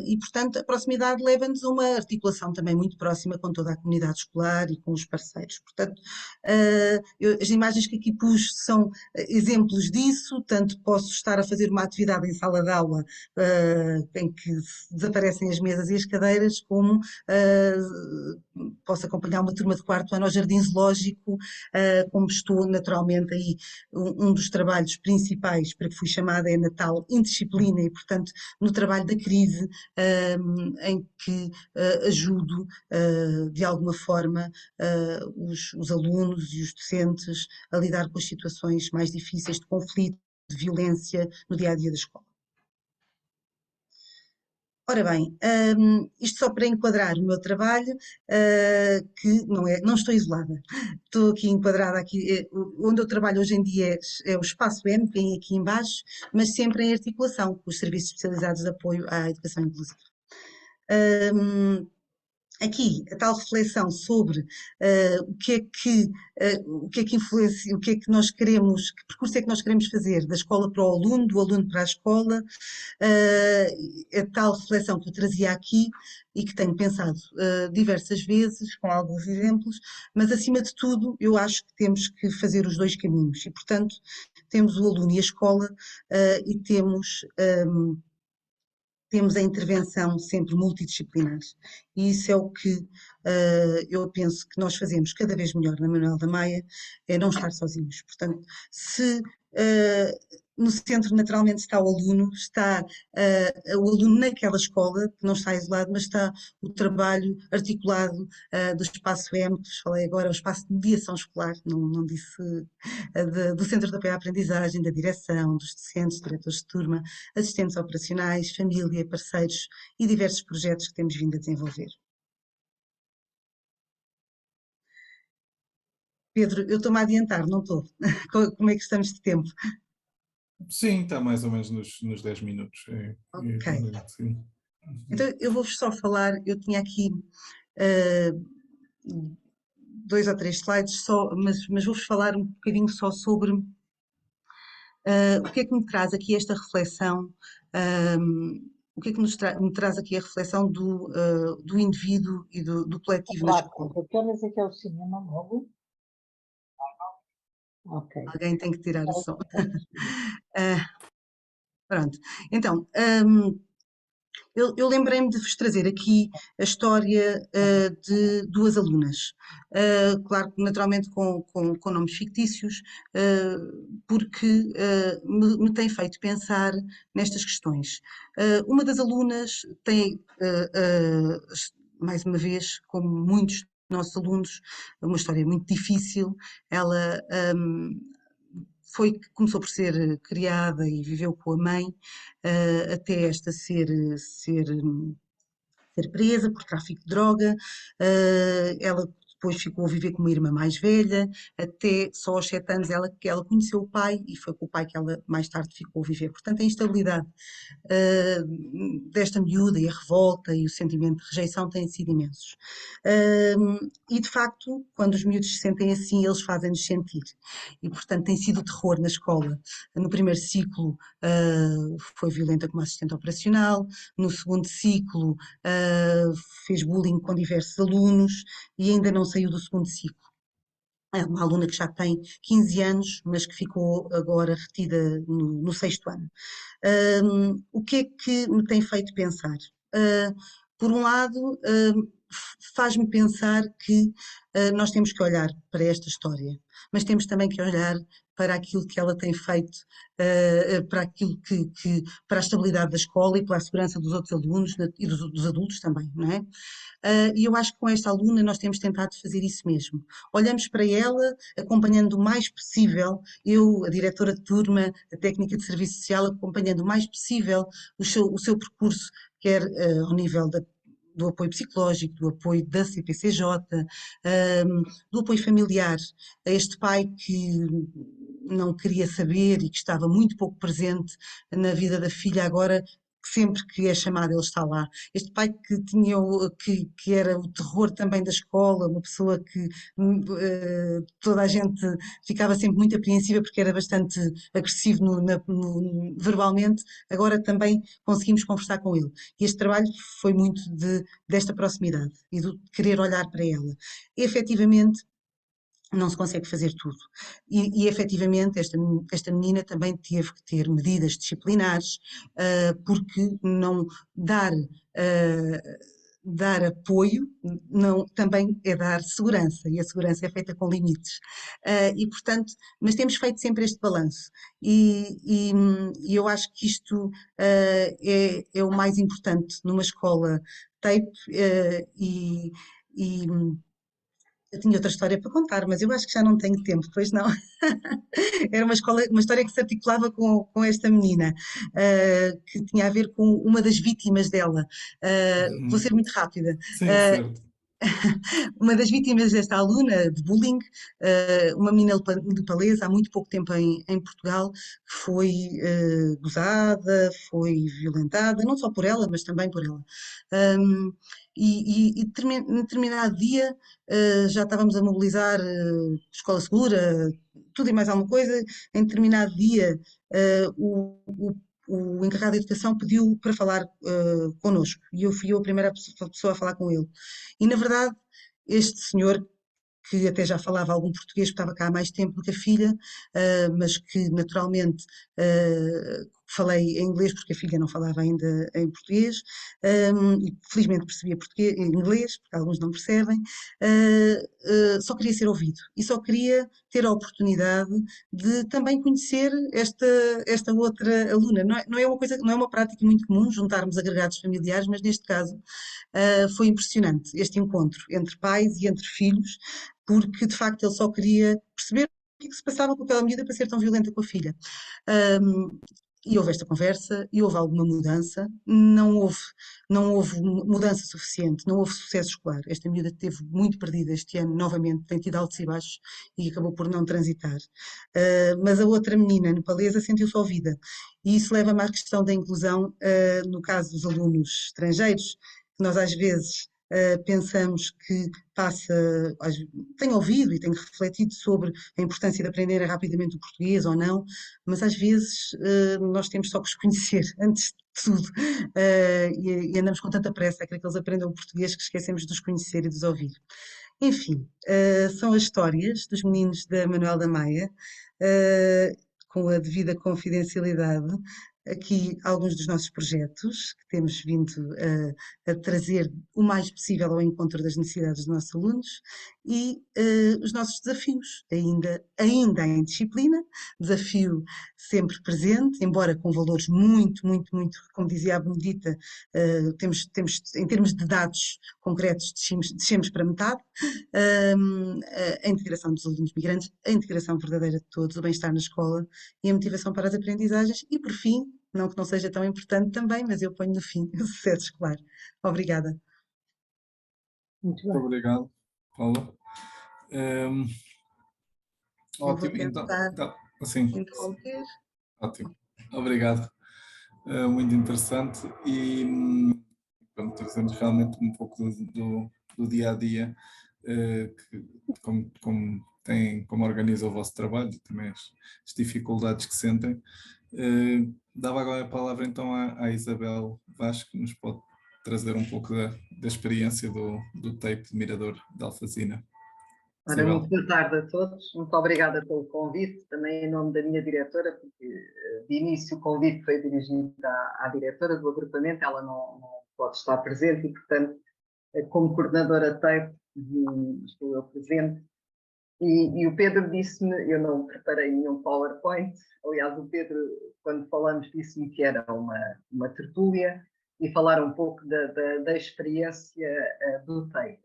E, portanto, a proximidade leva-nos a uma articulação também muito próxima com toda a comunidade escolar e com os parceiros. Portanto, as imagens que aqui pus são exemplos disso, tanto posso estar a fazer uma atividade em sala de aula em que desaparecem as mesas e as cadeiras, como posso acompanhar uma turma de quarto ano ao Jardim Zoológico, como estou naturalmente aí. Um dos trabalhos principais para que fui chamada é Natal Indisciplina e, portanto, no trabalho da crise, em que ajudo de alguma forma os alunos e os docentes a lidar com as situações mais difíceis de conflito, de violência no dia a dia da escola. Ora bem, isto só para enquadrar o meu trabalho, que não estou isolada. Estou aqui enquadrada, onde eu trabalho hoje em dia é o Espaço M, que vem aqui embaixo, mas sempre em articulação com os serviços especializados de apoio à educação inclusiva. Aqui, a tal reflexão sobre o que é que influencia, o que é que nós queremos, que percurso é que nós queremos fazer da escola para o aluno, do aluno para a escola, a tal reflexão que eu trazia aqui e que tenho pensado diversas vezes, com alguns exemplos, mas acima de tudo eu acho que temos que fazer os dois caminhos e, portanto, temos o aluno e a escola e temos a intervenção sempre multidisciplinar e isso é o que eu penso que nós fazemos cada vez melhor na Manuel da Maia, é não estar sozinhos. Portanto, se no centro naturalmente está o aluno, está o aluno naquela escola, que não está isolado, mas está o trabalho articulado do Espaço M, que vos falei agora, o espaço de mediação escolar, não disse, do Centro de Apoio à Aprendizagem, da direção, dos docentes, diretores de turma, assistentes operacionais, família, parceiros e diversos projetos que temos vindo a desenvolver. Pedro, eu estou-me a adiantar, não estou? Como é que estamos de tempo? Sim, está mais ou menos nos 10 minutos. Ok. Sim. Então eu vou-vos só falar, eu tinha aqui eh, 2 ou 3 slides só, mas vou-vos falar um bocadinho só sobre o que é que me traz aqui esta reflexão, o que é que me traz aqui a reflexão do indivíduo e do coletivo na Claro, escola. que horas é que é o cinema logo? Ok. Alguém tem que tirar o Horas som. é que é o cinema? Ah, pronto, então, eu lembrei-me de vos trazer aqui a história de 2 alunas. Claro que naturalmente com nomes fictícios, porque me tem feito pensar nestas questões. Uma das alunas tem, mais uma vez, como muitos nossos alunos, uma história muito difícil. Ela começou por ser criada e viveu com a mãe, até esta ser presa por tráfico de droga. Ela depois ficou a viver com uma irmã mais velha, até só aos 7 anos que ela conheceu o pai, e foi com o pai que ela mais tarde ficou a viver. Portanto, a instabilidade desta miúda e a revolta e o sentimento de rejeição têm sido imensos. E de facto, quando os miúdos se sentem assim, eles fazem-nos sentir. E portanto tem sido o terror na escola. No primeiro ciclo foi violenta como assistente operacional, no segundo ciclo fez bullying com diversos alunos e ainda não saiu do segundo ciclo. É uma aluna que já tem 15 anos, mas que ficou agora retida no 6º ano. O que é que me tem feito pensar? Por um lado, faz-me pensar que nós temos que olhar para esta história, mas temos também que olhar para aquilo que ela tem feito, para aquilo para a estabilidade da escola e pela segurança dos outros alunos e dos adultos também, não é? E eu acho que com esta aluna nós temos tentado fazer isso mesmo. Olhamos para ela, acompanhando o mais possível, eu, a diretora de turma, a técnica de serviço social, acompanhando o mais possível o seu percurso, quer ao nível do apoio psicológico, do apoio da CPCJ, do apoio familiar a este pai que não queria saber e que estava muito pouco presente na vida da filha, agora sempre que é chamado ele está lá. Este pai que que era o terror também da escola, uma pessoa que toda a gente ficava sempre muito apreensiva porque era bastante agressivo verbalmente, agora também conseguimos conversar com ele. E este trabalho foi muito desta proximidade e do querer olhar para ela. E, efetivamente, não se consegue fazer tudo. E efetivamente, esta menina também teve que ter medidas disciplinares, porque não dar apoio também é dar segurança, e a segurança é feita com limites. E, portanto, mas temos feito sempre este balanço. E eu acho que isto é o mais importante numa escola TAPE, e eu tinha outra história para contar, mas eu acho que já não tenho tempo, pois não. Era uma história que se articulava com esta menina, que tinha a ver com uma das vítimas dela. Vou ser muito rápida. Sim, certo. Uma das vítimas desta aluna de bullying, uma menina nepalesa, há muito pouco tempo em Portugal, que foi gozada, foi violentada, não só por ela, mas também por ela. Em determinado dia já estávamos a mobilizar escola segura, tudo e mais alguma coisa. Em determinado dia o encarregado de educação pediu para falar connosco e eu fui a primeira pessoa a falar com ele. E, na verdade, este senhor, que até já falava algum português, porque estava cá há mais tempo do que a filha, mas que naturalmente falei em inglês porque a filha não falava ainda em português, e felizmente percebia português, inglês, porque alguns não percebem, só queria ser ouvido e só queria ter a oportunidade de também conhecer esta outra aluna. Não é uma coisa, não é uma prática muito comum juntarmos agregados familiares, mas neste caso foi impressionante este encontro entre pais e entre filhos, porque de facto ele só queria perceber o que se passava com aquela miúda para ser tão violenta com a filha. E houve esta conversa, e houve alguma mudança, não houve mudança suficiente, não houve sucesso escolar. Esta miúda esteve muito perdida este ano, novamente, tem tido altos e baixos e acabou por não transitar. Mas a outra menina nepalesa sentiu-se ouvida. E isso leva-me à questão da inclusão, no caso dos alunos estrangeiros, que nós às vezes pensamos que tenho ouvido e tenho refletido sobre a importância de aprenderem rapidamente o português ou não, mas às vezes nós temos só que os conhecer antes de tudo, e andamos com tanta pressa a querer que eles aprendam o português que esquecemos de os conhecer e de os ouvir. Enfim, são as histórias dos meninos da Manuel da Maia, com a devida confidencialidade, aqui alguns dos nossos projetos que temos vindo a trazer o mais possível ao encontro das necessidades dos nossos alunos e os nossos desafios, ainda em disciplina, desafio sempre presente, embora com valores muito, muito, muito, como dizia a Benedita, temos, em termos de dados concretos, descemos para metade, a integração dos alunos migrantes, a integração verdadeira de todos, o bem-estar na escola e a motivação para as aprendizagens e, por fim, não que não seja tão importante também, mas eu ponho no fim o sucesso escolar. Obrigada. Muito Muito bem. obrigado, Paula. Eu vou Ótimo, então, tentar assim, interromper. ótimo, obrigado. Muito interessante e pronto, trazendo realmente um pouco do dia a dia, como organiza o vosso trabalho e também as dificuldades que sentem. Dava agora a palavra então à Isabel Vasco, que nos pode trazer um pouco da experiência do tape de Mirador de Alfazina. Ora, muito boa tarde a todos, muito obrigada pelo convite, também em nome da minha diretora, porque de início o convite foi dirigido à diretora do agrupamento, ela não pode estar presente e, portanto, como coordenadora TAPE, estou eu presente. E o Pedro disse-me, eu não preparei nenhum PowerPoint, aliás, o Pedro, quando falamos, disse-me que era uma tertúlia e falar um pouco da experiência do TAPE.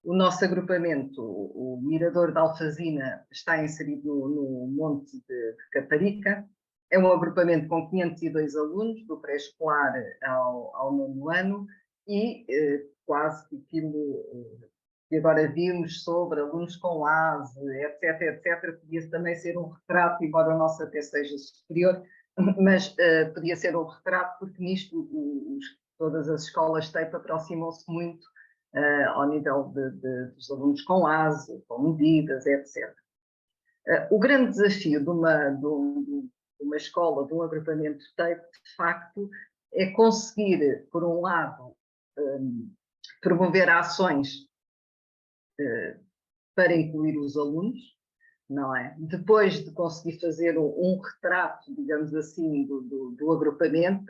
O nosso agrupamento, o Mirador de Alfazina, está inserido no Monte de Caparica. É um agrupamento com 502 alunos, do pré-escolar ao 9º ano, e quase aquilo que agora vimos sobre alunos com ASE, etc., etc., podia também ser um retrato, embora o nosso até seja superior, mas podia ser um retrato, porque nisto todas as escolas TAPE aproximam-se muito ao nível dos alunos com ASE, com medidas, etc. O grande desafio de uma escola, de um agrupamento TAPE, de facto, é conseguir, por um lado, promover ações para incluir os alunos, não é? Depois de conseguir fazer um retrato, digamos assim, do agrupamento,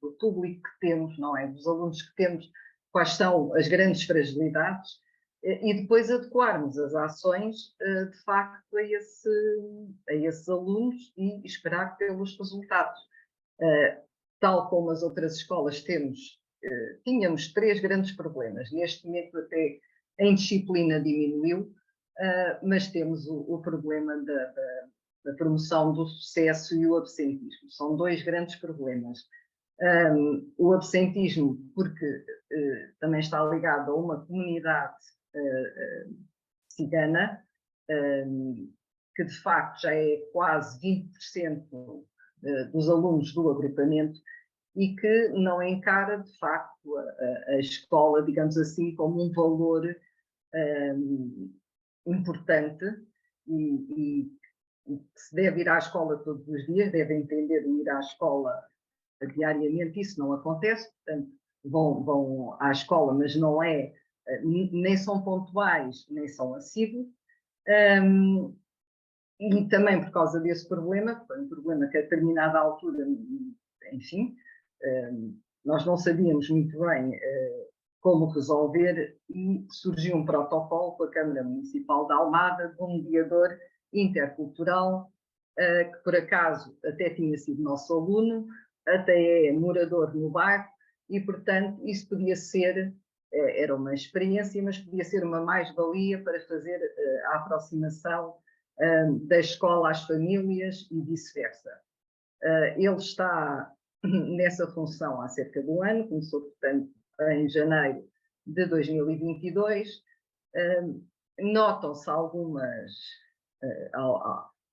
do público que temos, não é? Dos alunos que temos, quais são as grandes fragilidades, e depois adequarmos as ações, de facto, a esses alunos e esperar pelos resultados. Tal como as outras escolas tínhamos 3 grandes problemas. Neste momento até em disciplina diminuiu, mas temos o problema da promoção do sucesso e o absentismo. São 2 grandes problemas. O absentismo, porque também está ligado a uma comunidade cigana, que de facto já é quase 20% dos alunos do agrupamento e que não encara de facto a escola, digamos assim, como um valor importante e que se deve ir à escola todos os dias, deve entender ir à escola diariamente. Isso não acontece, portanto vão à escola, mas não é, nem são pontuais, nem são assíduos. E também por causa desse problema, foi um problema que a determinada altura, enfim, nós não sabíamos muito bem como resolver e surgiu um protocolo com a Câmara Municipal de Almada de um mediador intercultural que por acaso até tinha sido nosso aluno, até é morador no bairro e, portanto, isso podia ser, era uma experiência, mas podia ser uma mais-valia para fazer a aproximação da escola às famílias e vice-versa. Ele está nessa função há cerca de um ano, começou, portanto, em janeiro de 2022. Notam-se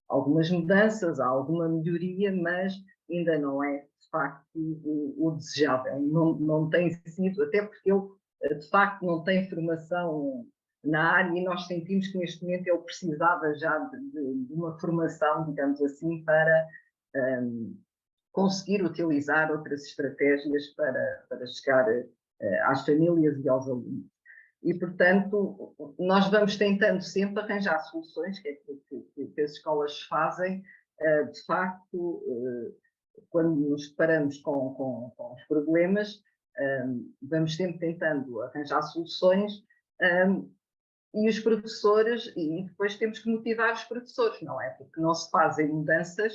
algumas mudanças, alguma melhoria, mas ainda não é, de facto, o desejável. Não tem sido, até porque ele, de facto, não tem formação na área e nós sentimos que neste momento ele precisava já de uma formação, digamos assim, para conseguir utilizar outras estratégias para chegar às famílias e aos alunos. E, portanto, nós vamos tentando sempre arranjar soluções, que é aquilo que as escolas fazem. De facto, quando nos deparamos com os problemas, vamos sempre tentando arranjar soluções, e os professores, e depois temos que motivar os professores, não é? Porque não se fazem mudanças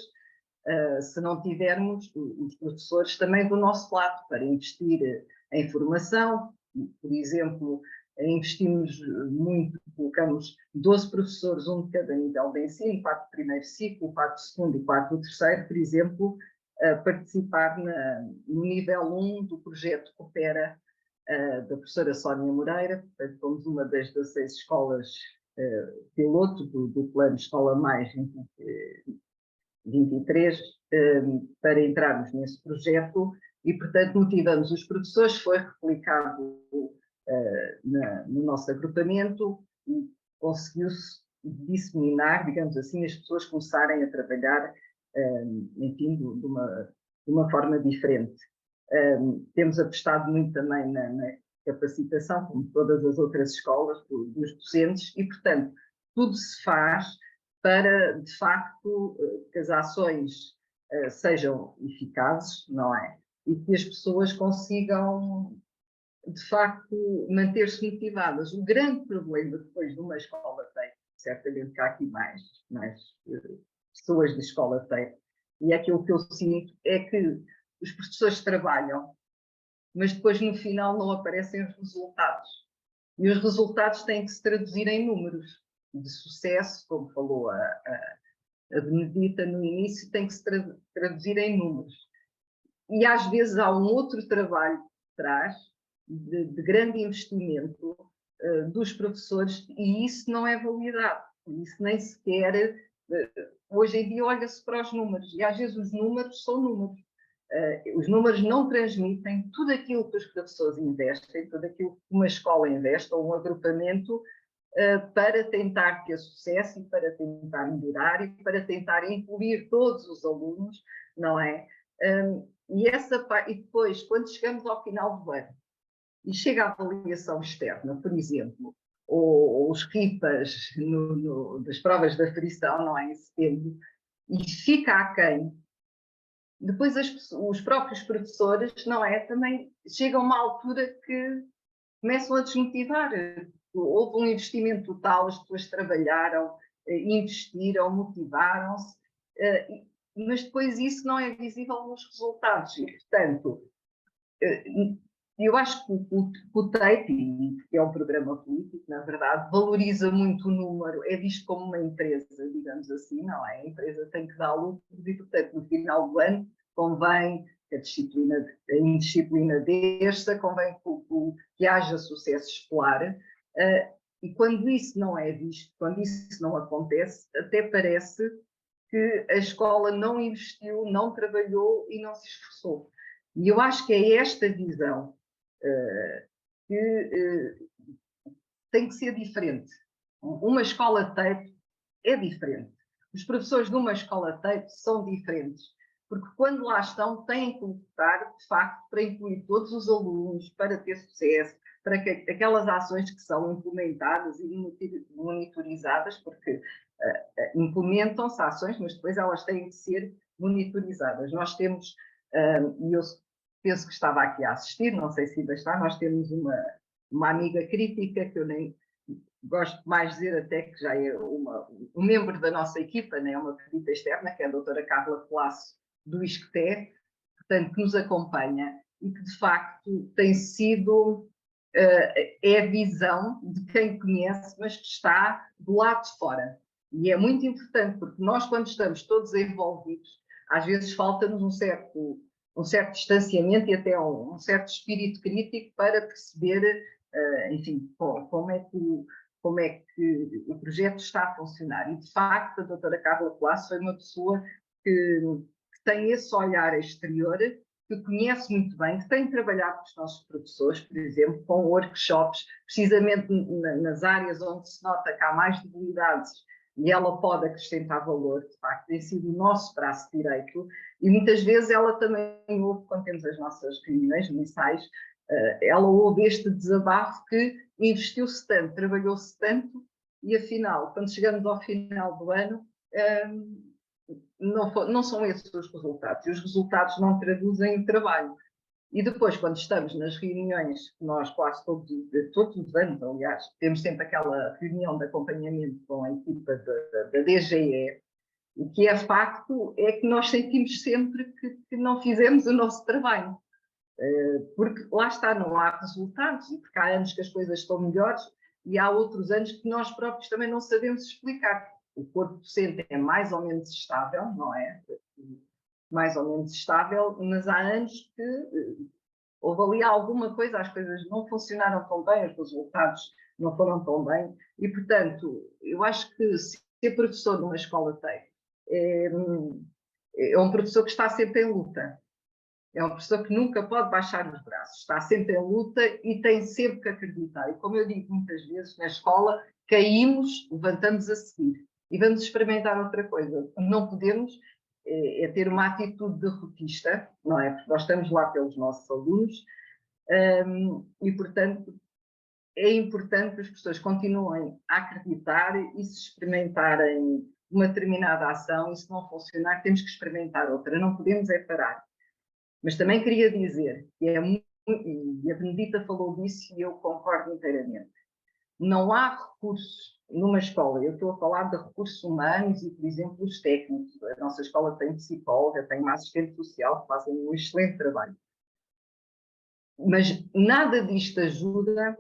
se não tivermos os professores também do nosso lado para investir em formação. Por exemplo, investimos muito, colocamos 12 professores, um de cada nível de ensino, 4 do primeiro ciclo, 4 do segundo e 4 do terceiro, por exemplo, a participar no nível 1 do projeto Coopera da professora Sónia Moreira. Portanto, fomos uma das 16 escolas piloto do plano Escola Mais 23 para entrarmos nesse projeto e, portanto, motivamos os professores, foi replicado no nosso agrupamento e conseguiu-se disseminar, digamos assim, as pessoas começarem a trabalhar, enfim, de uma forma diferente. Temos apostado muito também na capacitação, como todas as outras escolas, dos docentes, e, portanto, tudo se faz para, de facto, que as ações sejam eficazes, não é? E que as pessoas consigam, de facto, manter-se motivadas. O grande problema depois de uma escola tem, certamente que há aqui mais pessoas de escola tem, e aquilo que eu sinto é que os professores trabalham, mas depois no final não aparecem os resultados. E os resultados têm que se traduzir em números de sucesso, como falou a Benedita no início, tem que se traduzir em números. E às vezes há um outro trabalho por trás, de grande investimento dos professores, e isso não é validado. Isso nem sequer... hoje em dia olha-se para os números, e às vezes os números são números. Os números não transmitem tudo aquilo que os professores investem, tudo aquilo que uma escola investe, ou um agrupamento, para tentar ter sucesso e para tentar melhorar e para tentar incluir todos os alunos, não é? E depois, quando chegamos ao final do ano e chega a avaliação externa, por exemplo, ou os RIPAs das provas da aferição, não é? Em setembro, e fica aquém, depois os próprios professores, não é? Também chegam a uma altura que começam a desmotivar. Houve um investimento total, as pessoas trabalharam, investiram, motivaram-se, mas depois isso não é visível nos resultados. E, portanto, eu acho que o TAPE, que é um programa político, na verdade, valoriza muito o número, é visto como uma empresa, digamos assim, não é? A empresa tem que dar lucro e, portanto, no final do ano convém que a indisciplina desça, convém que haja sucesso escolar, e quando isso não é visto, quando isso não acontece, até parece que a escola não investiu, não trabalhou e não se esforçou. E eu acho que é esta visão que tem que ser diferente. Uma escola TAPE é diferente. Os professores de uma escola TAPE são diferentes, porque quando lá estão têm que lutar, de facto, para incluir todos os alunos, para ter sucesso, para que aquelas ações que são implementadas e monitorizadas, porque implementam-se ações, mas depois elas têm que ser monitorizadas. Nós temos, e eu penso que estava aqui a assistir, não sei se ainda está, nós temos uma amiga crítica, que eu nem gosto mais de dizer até que já é um membro da nossa equipa, né? Uma visita externa, que é a doutora Carla Colasso, do ISCTE, portanto, que nos acompanha e que, de facto, tem sido, é a visão de quem conhece, mas que está do lado de fora. E é muito importante, porque nós, quando estamos todos envolvidos, às vezes falta-nos um certo distanciamento e até um certo espírito crítico para perceber, enfim, como é que o projeto está a funcionar. E, de facto, a doutora Carla Colasso foi uma pessoa que tem esse olhar exterior, que conhece muito bem, que tem trabalhado com os nossos professores, por exemplo, com workshops, precisamente nas áreas onde se nota que há mais debilidades e ela pode acrescentar valor, de facto, tem sido o nosso braço direito, e muitas vezes ela também ouve, quando temos as nossas reuniões mensais, ela ouve este desabafo que investiu-se tanto, trabalhou-se tanto, e afinal, quando chegamos ao final do ano, não são esses os resultados, e os resultados não traduzem o trabalho. E depois, quando estamos nas reuniões, que nós quase todos os anos, aliás, temos sempre aquela reunião de acompanhamento com a equipa da DGE, o que é facto é que nós sentimos sempre que não fizemos o nosso trabalho. Porque lá está, não há resultados, e porque há anos que as coisas estão melhores e há outros anos que nós próprios também não sabemos explicar. O corpo docente é mais ou menos estável, não é? Mais ou menos estável, mas há anos que houve ali alguma coisa, as coisas não funcionaram tão bem, os resultados não foram tão bem, e portanto, eu acho que ser professor numa escola tem é um professor que está sempre em luta. É um professor que nunca pode baixar os braços, está sempre em luta e tem sempre que acreditar. E como eu digo muitas vezes, na escola, caímos, levantamos a seguir e vamos experimentar outra coisa. Não podemos ter uma atitude derrotista, não é? Porque nós estamos lá pelos nossos alunos e, portanto, é importante que as pessoas continuem a acreditar e se experimentarem uma determinada ação e se não funcionar, temos que experimentar outra. Não podemos parar. Mas também queria dizer, e a Benedita falou disso e eu concordo inteiramente, não há recursos numa escola, eu estou a falar de recursos humanos e, por exemplo, os técnicos. A nossa escola tem psicóloga, tem uma assistente social que fazem um excelente trabalho. Mas nada disto ajuda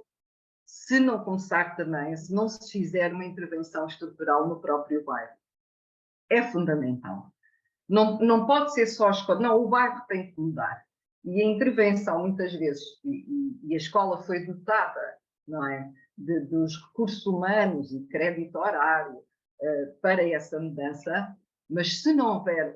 se não começar também, se não se fizer uma intervenção estrutural no próprio bairro. É fundamental. Não pode ser só a escola, não, o bairro tem que mudar. E a intervenção, muitas vezes, e a escola foi dotada, não é, dos recursos humanos e crédito horário para essa mudança, mas se não houver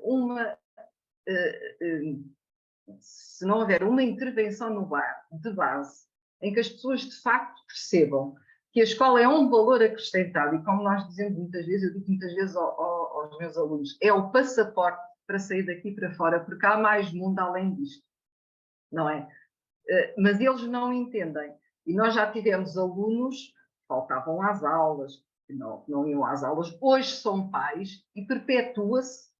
uma intervenção no bairro de base, em que as pessoas de facto percebam que a escola é um valor acrescentado, e como nós dizemos muitas vezes, eu digo muitas vezes aos meus alunos, é o passaporte para sair daqui para fora, porque há mais mundo além disto, não é? Mas eles não entendem. E nós já tivemos alunos que faltavam às aulas, que não iam às aulas, hoje são pais e perpetua-se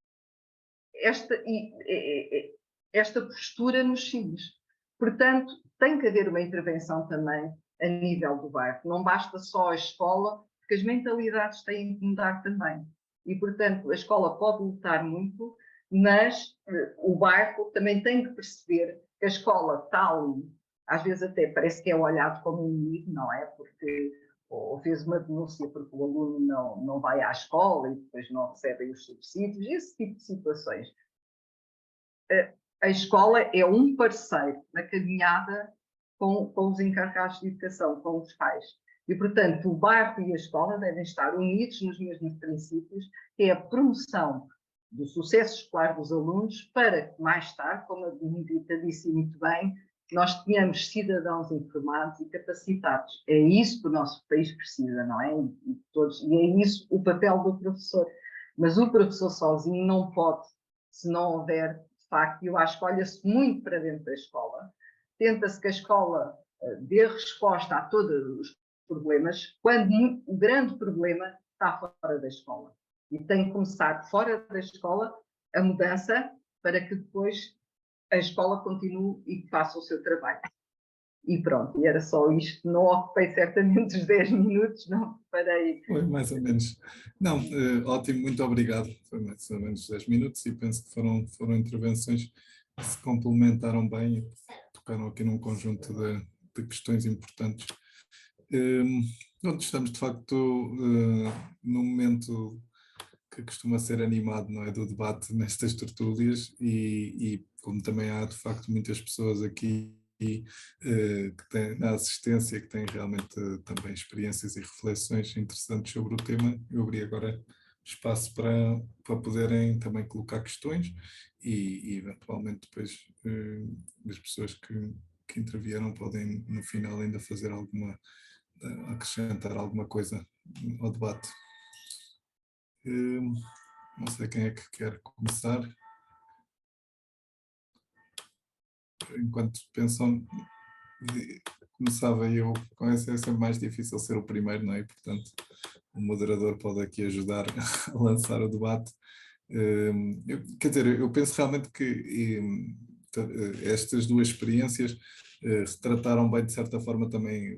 esta postura nos filhos. Portanto, tem que haver uma intervenção também a nível do bairro. Não basta só a escola, porque as mentalidades têm que mudar também. E, portanto, a escola pode lutar muito, mas o bairro também tem que perceber que a escola está ali. Às vezes até parece que é olhado como um inimigo, não é? Porque ou fez uma denúncia porque o aluno não vai à escola e depois não recebe os subsídios, esse tipo de situações. A escola é um parceiro na caminhada com os encarregados de educação, com os pais. E, portanto, o bairro e a escola devem estar unidos nos mesmos princípios, que é a promoção do sucesso escolar dos alunos, para que mais tarde, como a Benedita disse muito bem, nós tenhamos cidadãos informados e capacitados. É isso que o nosso país precisa, não é? E é isso o papel do professor. Mas o professor sozinho não pode, se não houver, de facto, eu acho que olha-se muito para dentro da escola, tenta-se que a escola dê resposta a todos os problemas, quando o grande problema está fora da escola. E tem que começar fora da escola a mudança para que depois a escola continue e faça o seu trabalho. E pronto, e era só isto. Não ocupei certamente os 10 minutos, não parei. Foi mais ou menos. Não, ótimo, muito obrigado. Foi mais ou menos 10 minutos e penso que foram intervenções que se complementaram bem e tocaram aqui num conjunto de questões importantes. Onde estamos, de facto, num momento que costuma ser animado, não é, do debate nestas tertúlias, e como também há de facto muitas pessoas aqui que têm na assistência, que têm realmente também experiências e reflexões interessantes sobre o tema, eu abri agora espaço para poderem também colocar questões e eventualmente depois as pessoas que intervieram podem no final ainda fazer acrescentar alguma coisa ao debate. Não sei quem é que quer começar. Enquanto pensam, começava eu, com essa é sempre mais difícil ser o primeiro, não é? Portanto, o moderador pode aqui ajudar a lançar o debate. Quer dizer, eu penso realmente que estas duas experiências retrataram bem, de certa forma, também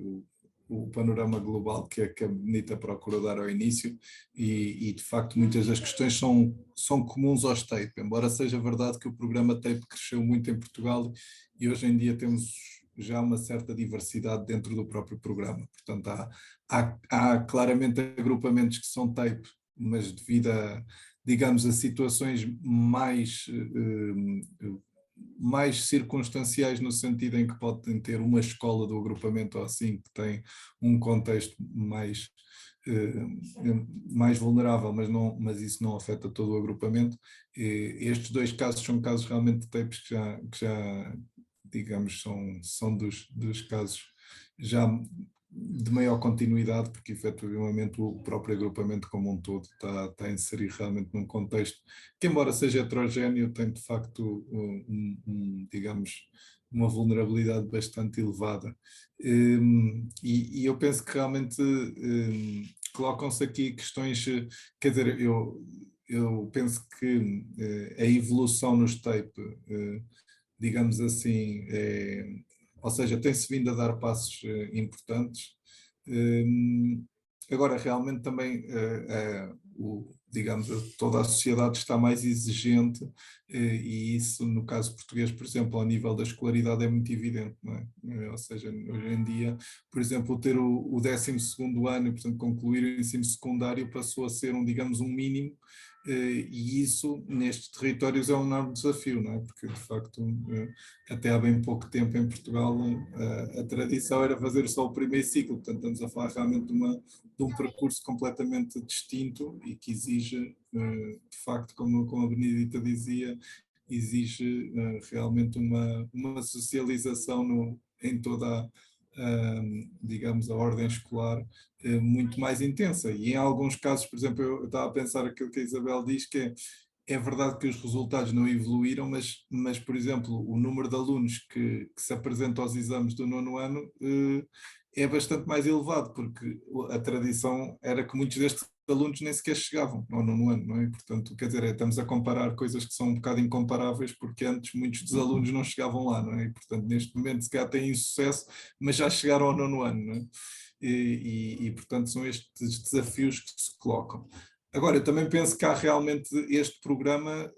o panorama global que a Benita procurou dar ao início e de facto muitas das questões são comuns aos TAPE, embora seja verdade que o programa TAPE cresceu muito em Portugal e hoje em dia temos já uma certa diversidade dentro do próprio programa. Portanto, há claramente agrupamentos que são TAPE, mas devido a, digamos, a situações mais circunstanciais, no sentido em que podem ter uma escola do agrupamento ou assim, que tem um contexto mais vulnerável, mas isso não afeta todo o agrupamento. Estes dois casos são casos realmente de TAPEs que já digamos, são dos casos já de maior continuidade, porque efetivamente o próprio agrupamento como um todo está a inserir realmente num contexto que, embora seja heterogéneo, tem de facto, digamos, uma vulnerabilidade bastante elevada. E eu penso que realmente colocam-se aqui questões, quer dizer, eu penso que a evolução nos TAPE, digamos assim, ou seja, tem-se vindo a dar passos importantes. Agora, realmente também, digamos, toda a sociedade está mais exigente e isso, no caso português, por exemplo, ao nível da escolaridade é muito evidente, não é? Ou seja, hoje em dia, por exemplo, ter o 12º ano, portanto, concluir o ensino secundário passou a ser, digamos, um mínimo, e isso, nestes territórios, é um enorme desafio, não é? Porque, de facto, até há bem pouco tempo em Portugal, a tradição era fazer só o primeiro ciclo, portanto, estamos a falar realmente de um percurso completamente distinto e que exige, de facto, como a Benedita dizia, exige realmente uma socialização em toda digamos, a ordem escolar muito mais intensa. E em alguns casos, por exemplo, eu estava a pensar aquilo que a Isabel diz, que é verdade que os resultados não evoluíram, mas por exemplo, o número de alunos que se apresentam aos exames do 9º ano é bastante mais elevado, porque a tradição era que muitos destes alunos nem sequer chegavam ao 9º ano, não é? Portanto, quer dizer, estamos a comparar coisas que são um bocado incomparáveis, porque antes muitos dos alunos não chegavam lá, não é? E, portanto, neste momento se calhar têm sucesso, mas já chegaram ao 9º ano, não é? E, portanto, são estes desafios que se colocam. Agora, eu também penso que há realmente este programa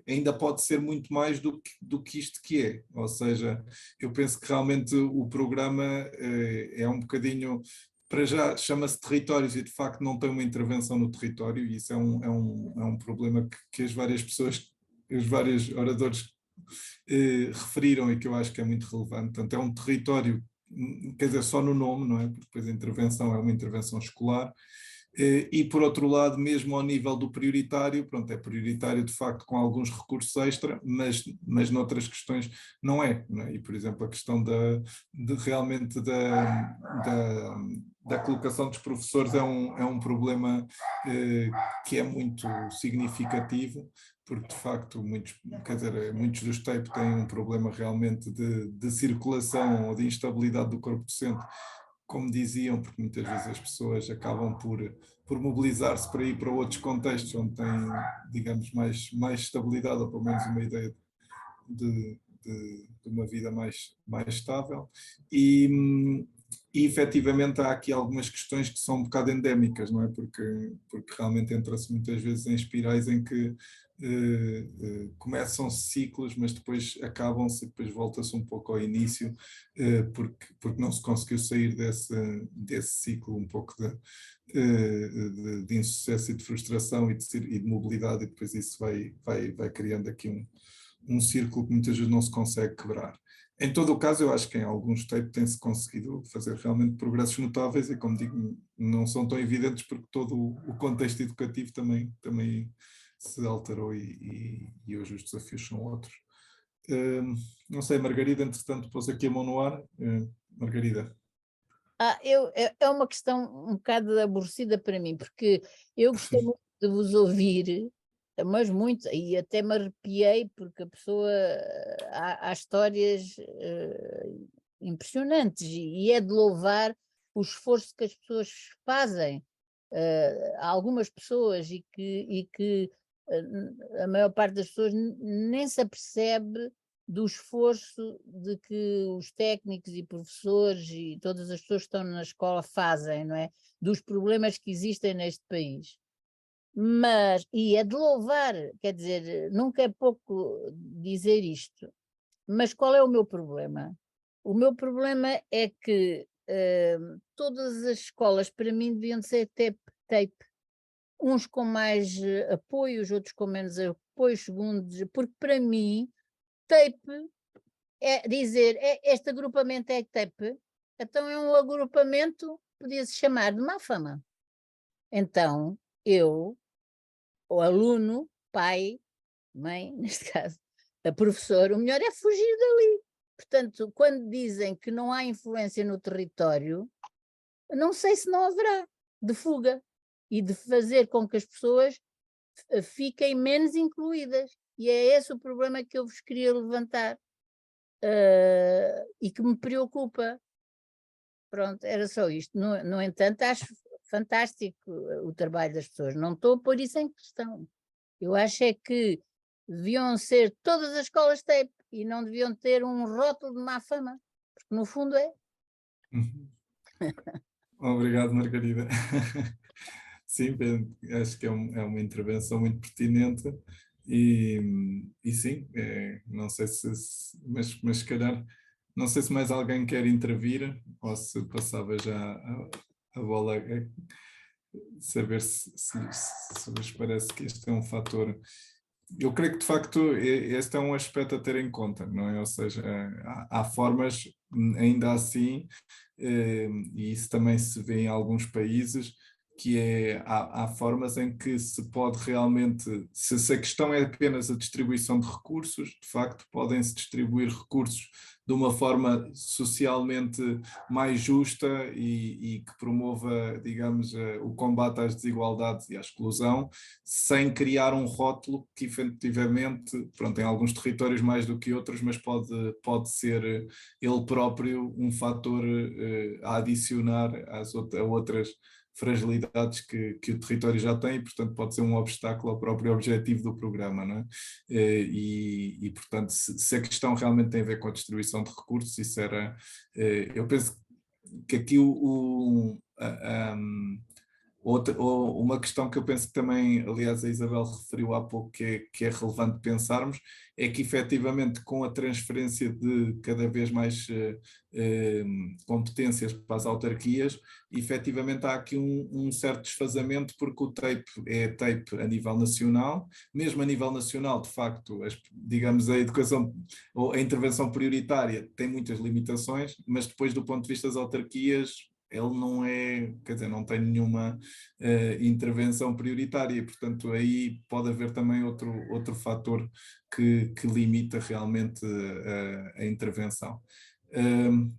ainda pode ser muito mais do que isto que é, ou seja, eu penso que realmente o programa é um bocadinho, para já chama-se territórios e de facto não tem uma intervenção no território e isso é um problema que as várias pessoas, os vários oradores referiram e que eu acho que é muito relevante. Portanto, é um território, quer dizer, só no nome, não é? Porque depois a intervenção é uma intervenção escolar. E por outro lado, mesmo ao nível do prioritário, pronto, é prioritário de facto com alguns recursos extra, mas noutras questões não é, não é? E por exemplo a questão realmente da colocação dos professores é um problema que é muito significativo, porque de facto muitos dos TAPE têm um problema realmente de circulação ou de instabilidade do corpo docente, como diziam, porque muitas vezes as pessoas acabam por mobilizar-se para ir para outros contextos onde têm, digamos, mais estabilidade, ou pelo menos uma ideia de uma vida mais estável. E E efetivamente há aqui algumas questões que são um bocado endémicas, não é? Porque realmente entra-se muitas vezes em espirais em que começam-se ciclos, mas depois acabam-se e depois volta-se um pouco ao início, porque não se conseguiu sair desse ciclo um pouco de insucesso e de frustração e de mobilidade, e depois isso vai criando aqui um círculo que muitas vezes não se consegue quebrar. Em todo o caso, eu acho que em alguns tapes tem-se conseguido fazer realmente progressos notáveis e, como digo, não são tão evidentes porque todo o contexto educativo também se alterou e hoje os desafios são outros. Não sei, Margarida, entretanto, pôs aqui a mão no ar. Margarida. É uma questão um bocado aborrecida para mim, porque eu gostei muito de vos ouvir, mas muito, e até me arrepiei, porque a pessoa, há histórias impressionantes, e é de louvar o esforço que as pessoas fazem. Há algumas pessoas e que a maior parte das pessoas nem se apercebe do esforço de que os técnicos e professores e todas as pessoas que estão na escola fazem, não é? Dos problemas que existem neste país. Mas, e é de louvar, quer dizer, nunca é pouco dizer isto. Mas qual é o meu problema? O meu problema é que todas as escolas, para mim, deviam ser tape. Uns com mais apoios, outros com menos apoios, porque para mim tape é dizer, este agrupamento é tape, então é um agrupamento, podia-se chamar de má fama. Então, eu, o aluno, pai, mãe, neste caso, a professora, o melhor é fugir dali. Portanto, quando dizem que não há influência no território, não sei se não haverá de fuga e de fazer com que as pessoas fiquem menos incluídas. E é esse o problema que eu vos queria levantar e que me preocupa. Pronto, era só isto. No entanto, acho fantástico o trabalho das pessoas. Não estou a pôr isso em questão. Eu acho é que deviam ser todas as escolas tape e não deviam ter um rótulo de má fama, porque no fundo é. Obrigado, Margarida. Sim, acho que é uma intervenção muito pertinente e sim, não sei mas se calhar, não sei se mais alguém quer intervir ou se passava já a bola a saber se vos parece que este é um fator. Eu creio que, de facto, este é um aspecto a ter em conta, não é? Ou seja, há formas, ainda assim, e isso também se vê em alguns países, que há formas em que se pode realmente, se a questão é apenas a distribuição de recursos, de facto, podem-se distribuir recursos de uma forma socialmente mais justa e que promova, digamos, o combate às desigualdades e à exclusão, sem criar um rótulo que efetivamente, pronto, em alguns territórios mais do que outros, mas pode ser ele próprio um fator a adicionar a outras fragilidades que o território já tem e, portanto, pode ser um obstáculo ao próprio objetivo do programa, não é? E portanto, se a questão realmente tem a ver com a distribuição de recursos, isso era... Eu penso que aqui uma questão que eu penso que também, aliás, a Isabel referiu há pouco, que é relevante pensarmos, é que efetivamente com a transferência de cada vez mais competências para as autarquias, efetivamente há aqui um certo desfazamento, porque o tape é tape a nível nacional, mesmo a nível nacional, de facto, digamos, a educação ou a intervenção prioritária tem muitas limitações, mas depois do ponto de vista das autarquias, ele não é, quer dizer, não tem nenhuma intervenção prioritária, e, portanto, aí pode haver também outro fator que limita realmente a intervenção.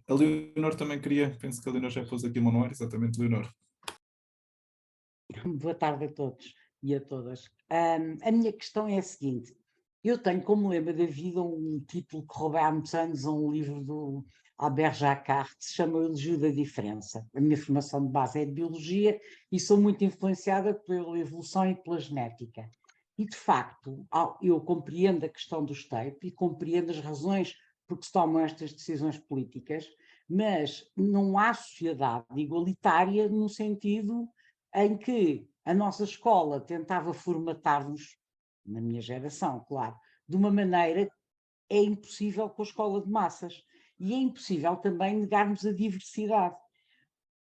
A Leonor também penso que a Leonor já pôs aqui uma hora, exatamente, Leonor. Boa tarde a todos e a todas. A minha questão é a seguinte: eu tenho como lema da vida um título que roubei há muitos anos a um livro do Albert Jacquard, que se chama O Elogio da Diferença. A minha formação de base é de biologia e sou muito influenciada pela evolução e pela genética. E, de facto, eu compreendo a questão dos TAPE e compreendo as razões por que se tomam estas decisões políticas, mas não há sociedade igualitária no sentido em que a nossa escola tentava formatar-nos, na minha geração, claro, de uma maneira que é impossível com a escola de massas. E é impossível também negarmos a diversidade.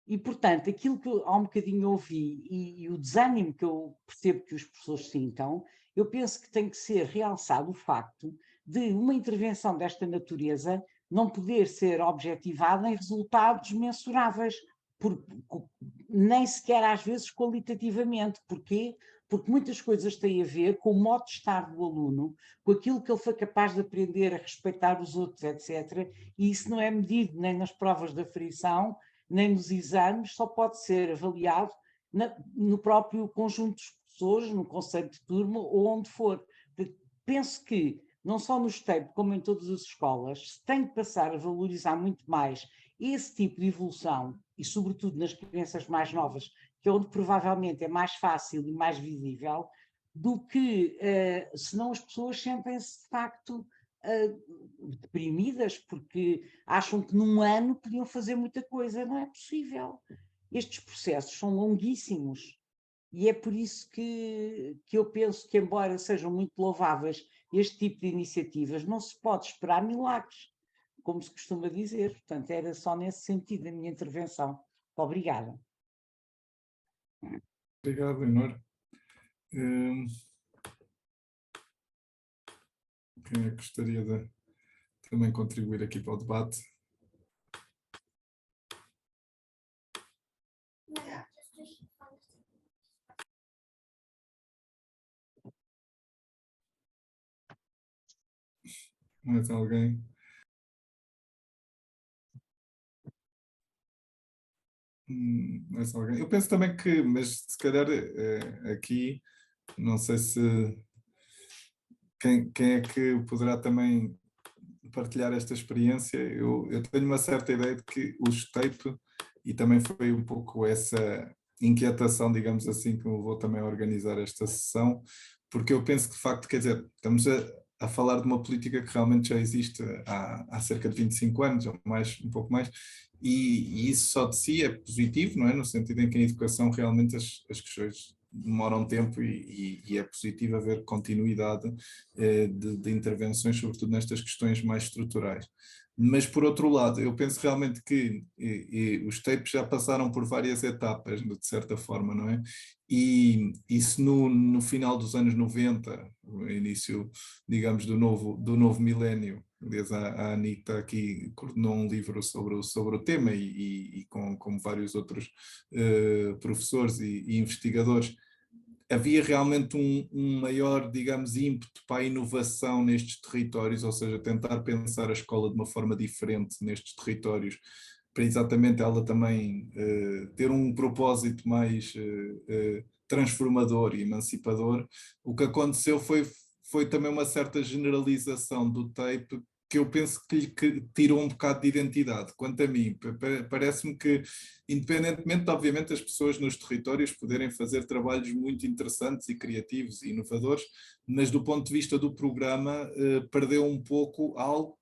E, portanto, aquilo que eu há um bocadinho ouvi e o desânimo que eu percebo que os professores sintam, eu penso que tem que ser realçado o facto de uma intervenção desta natureza não poder ser objetivada em resultados mensuráveis, nem sequer às vezes qualitativamente. Porquê? Porque muitas coisas têm a ver com o modo de estar do aluno, com aquilo que ele foi capaz de aprender a respeitar os outros, etc. E isso não é medido nem nas provas de aferição, nem nos exames, só pode ser avaliado no próprio conjunto dos professores, no conselho de turma ou onde for. Penso que, não só no STEIP, como em todas as escolas, se tem de passar a valorizar muito mais esse tipo de evolução, e sobretudo nas crianças mais novas, que é onde provavelmente é mais fácil e mais visível, do que, senão as pessoas sentem-se de facto deprimidas, porque acham que num ano podiam fazer muita coisa. Não é possível. Estes processos são longuíssimos e é por isso que eu penso que, embora sejam muito louváveis este tipo de iniciativas, não se pode esperar milagres, como se costuma dizer. Portanto, era só nesse sentido a minha intervenção. Obrigada. Obrigado, Leonor. Quem é que gostaria de também contribuir aqui para o debate? Mais alguém? Mais alguém? Eu penso também que, mas se calhar aqui, não sei se quem é que poderá também partilhar esta experiência. Eu tenho uma certa ideia de que o STEIP, e também foi um pouco essa inquietação, digamos assim, que me levou também a organizar esta sessão, porque eu penso que de facto, quer dizer, estamos a falar de uma política que realmente já existe há cerca de 25 anos, ou mais, um pouco mais, e isso só de si é positivo, não é? No sentido em que em educação realmente as questões demoram tempo e é positivo haver continuidade de intervenções, sobretudo nestas questões mais estruturais. Mas, por outro lado, eu penso realmente que os STEIPs já passaram por várias etapas, de certa forma, não é? E isso no final dos anos 90, no início, digamos, do novo milénio, aliás, a Anitta aqui coordenou um livro sobre o tema e com vários outros professores e investigadores, havia realmente um maior, digamos, ímpeto para a inovação nestes territórios, ou seja, tentar pensar a escola de uma forma diferente nestes territórios, para exatamente ela também ter um propósito mais transformador e emancipador. O que aconteceu foi também uma certa generalização do TAPE, que eu penso que tirou um bocado de identidade. Quanto a mim, parece-me que, independentemente, obviamente, as pessoas nos territórios poderem fazer trabalhos muito interessantes e criativos e inovadores, mas do ponto de vista do programa, perdeu um pouco algo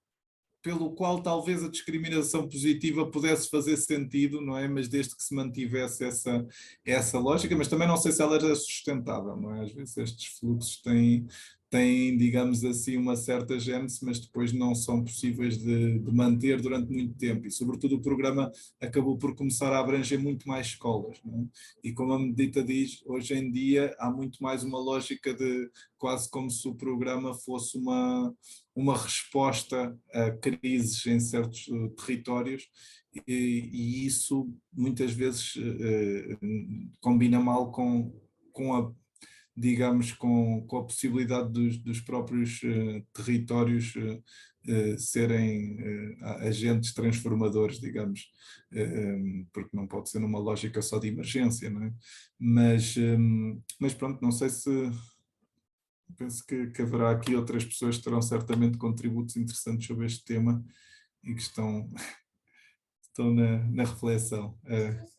pelo qual talvez a discriminação positiva pudesse fazer sentido, não é? Mas desde que se mantivesse essa lógica, mas também não sei se ela era sustentável, não é? Às vezes estes fluxos têm, digamos assim, uma certa gênese, mas depois não são possíveis de manter durante muito tempo, e sobretudo o programa acabou por começar a abranger muito mais escolas, não é? E como a Medita diz, hoje em dia há muito mais uma lógica de quase como se o programa fosse uma resposta a crises em certos territórios, e isso muitas vezes combina mal com a, digamos, com a possibilidade dos próprios territórios serem agentes transformadores, digamos, porque não pode ser numa lógica só de emergência, não é? Mas pronto, não sei se... Penso que haverá aqui outras pessoas que terão certamente contributos interessantes sobre este tema e que estão na reflexão.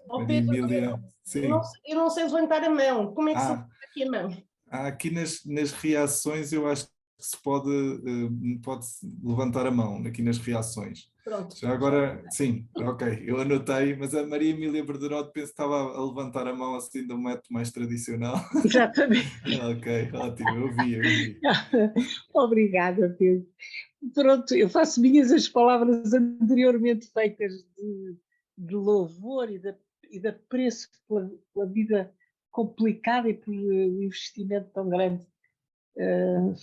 Maria Pedro, Emília, sim. Eu não sei levantar a mão. Como é que se levanta aqui a mão? Aqui nas reações, eu acho que se pode levantar a mão aqui nas reações. Pronto. Já agora, sim, ok, eu anotei, mas a Maria Emília Berderote penso que estava a levantar a mão assim de um método mais tradicional. Exatamente. Ok, ótimo, eu vi. Obrigada, Pedro. Pronto, eu faço minhas as palavras anteriormente feitas de louvor e de apreço pela vida complicada e por um investimento tão grande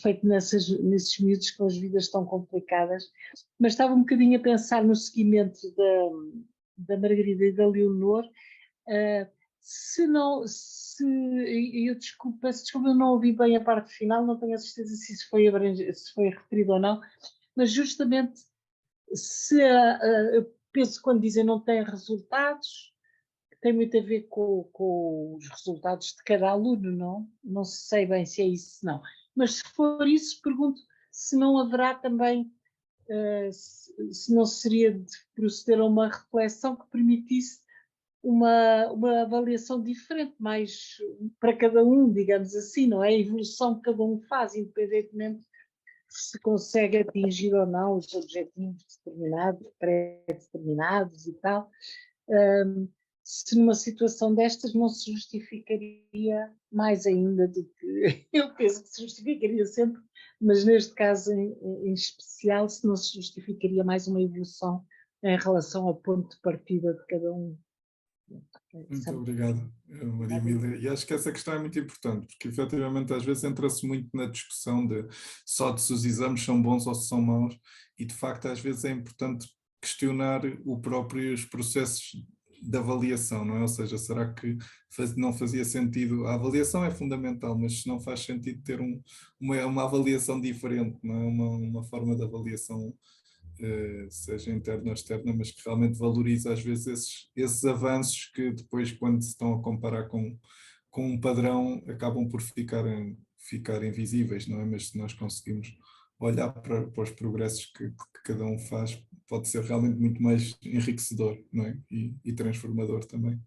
feito nesses miúdos com as vidas tão complicadas. Mas estava um bocadinho a pensar no seguimento da Margarida e da Leonor. Eu peço desculpa, eu não ouvi bem a parte final, não tenho a certeza se isso foi referido ou não, mas justamente eu penso quando dizem não tem resultados, que tem muito a ver com os resultados de cada aluno, não sei bem se é isso, não. Mas se for isso, pergunto se não haverá também, se não seria de proceder a uma reflexão que permitisse uma avaliação diferente, mais para cada um, digamos assim, não é? A evolução que cada um faz, independentemente se consegue atingir ou não os objetivos determinados, pré-determinados e tal. Se numa situação destas não se justificaria mais ainda do que eu penso que se justificaria sempre, mas neste caso em especial, se não se justificaria mais uma evolução em relação ao ponto de partida de cada um. Muito obrigado, Maria Emília. E acho que essa questão é muito importante, porque efetivamente às vezes entra-se muito na discussão de só de se os exames são bons ou se são maus, e de facto às vezes é importante questionar os processos de avaliação, não é? Ou seja, será que não fazia sentido? A avaliação é fundamental, mas se não faz sentido ter uma avaliação diferente, não é? Uma forma de avaliação seja interna ou externa, mas que realmente valoriza às vezes esses avanços que depois, quando se estão a comparar com um padrão, acabam por ficar invisíveis, não é? Mas se nós conseguimos olhar para os progressos que cada um faz, pode ser realmente muito mais enriquecedor, não é? E transformador também.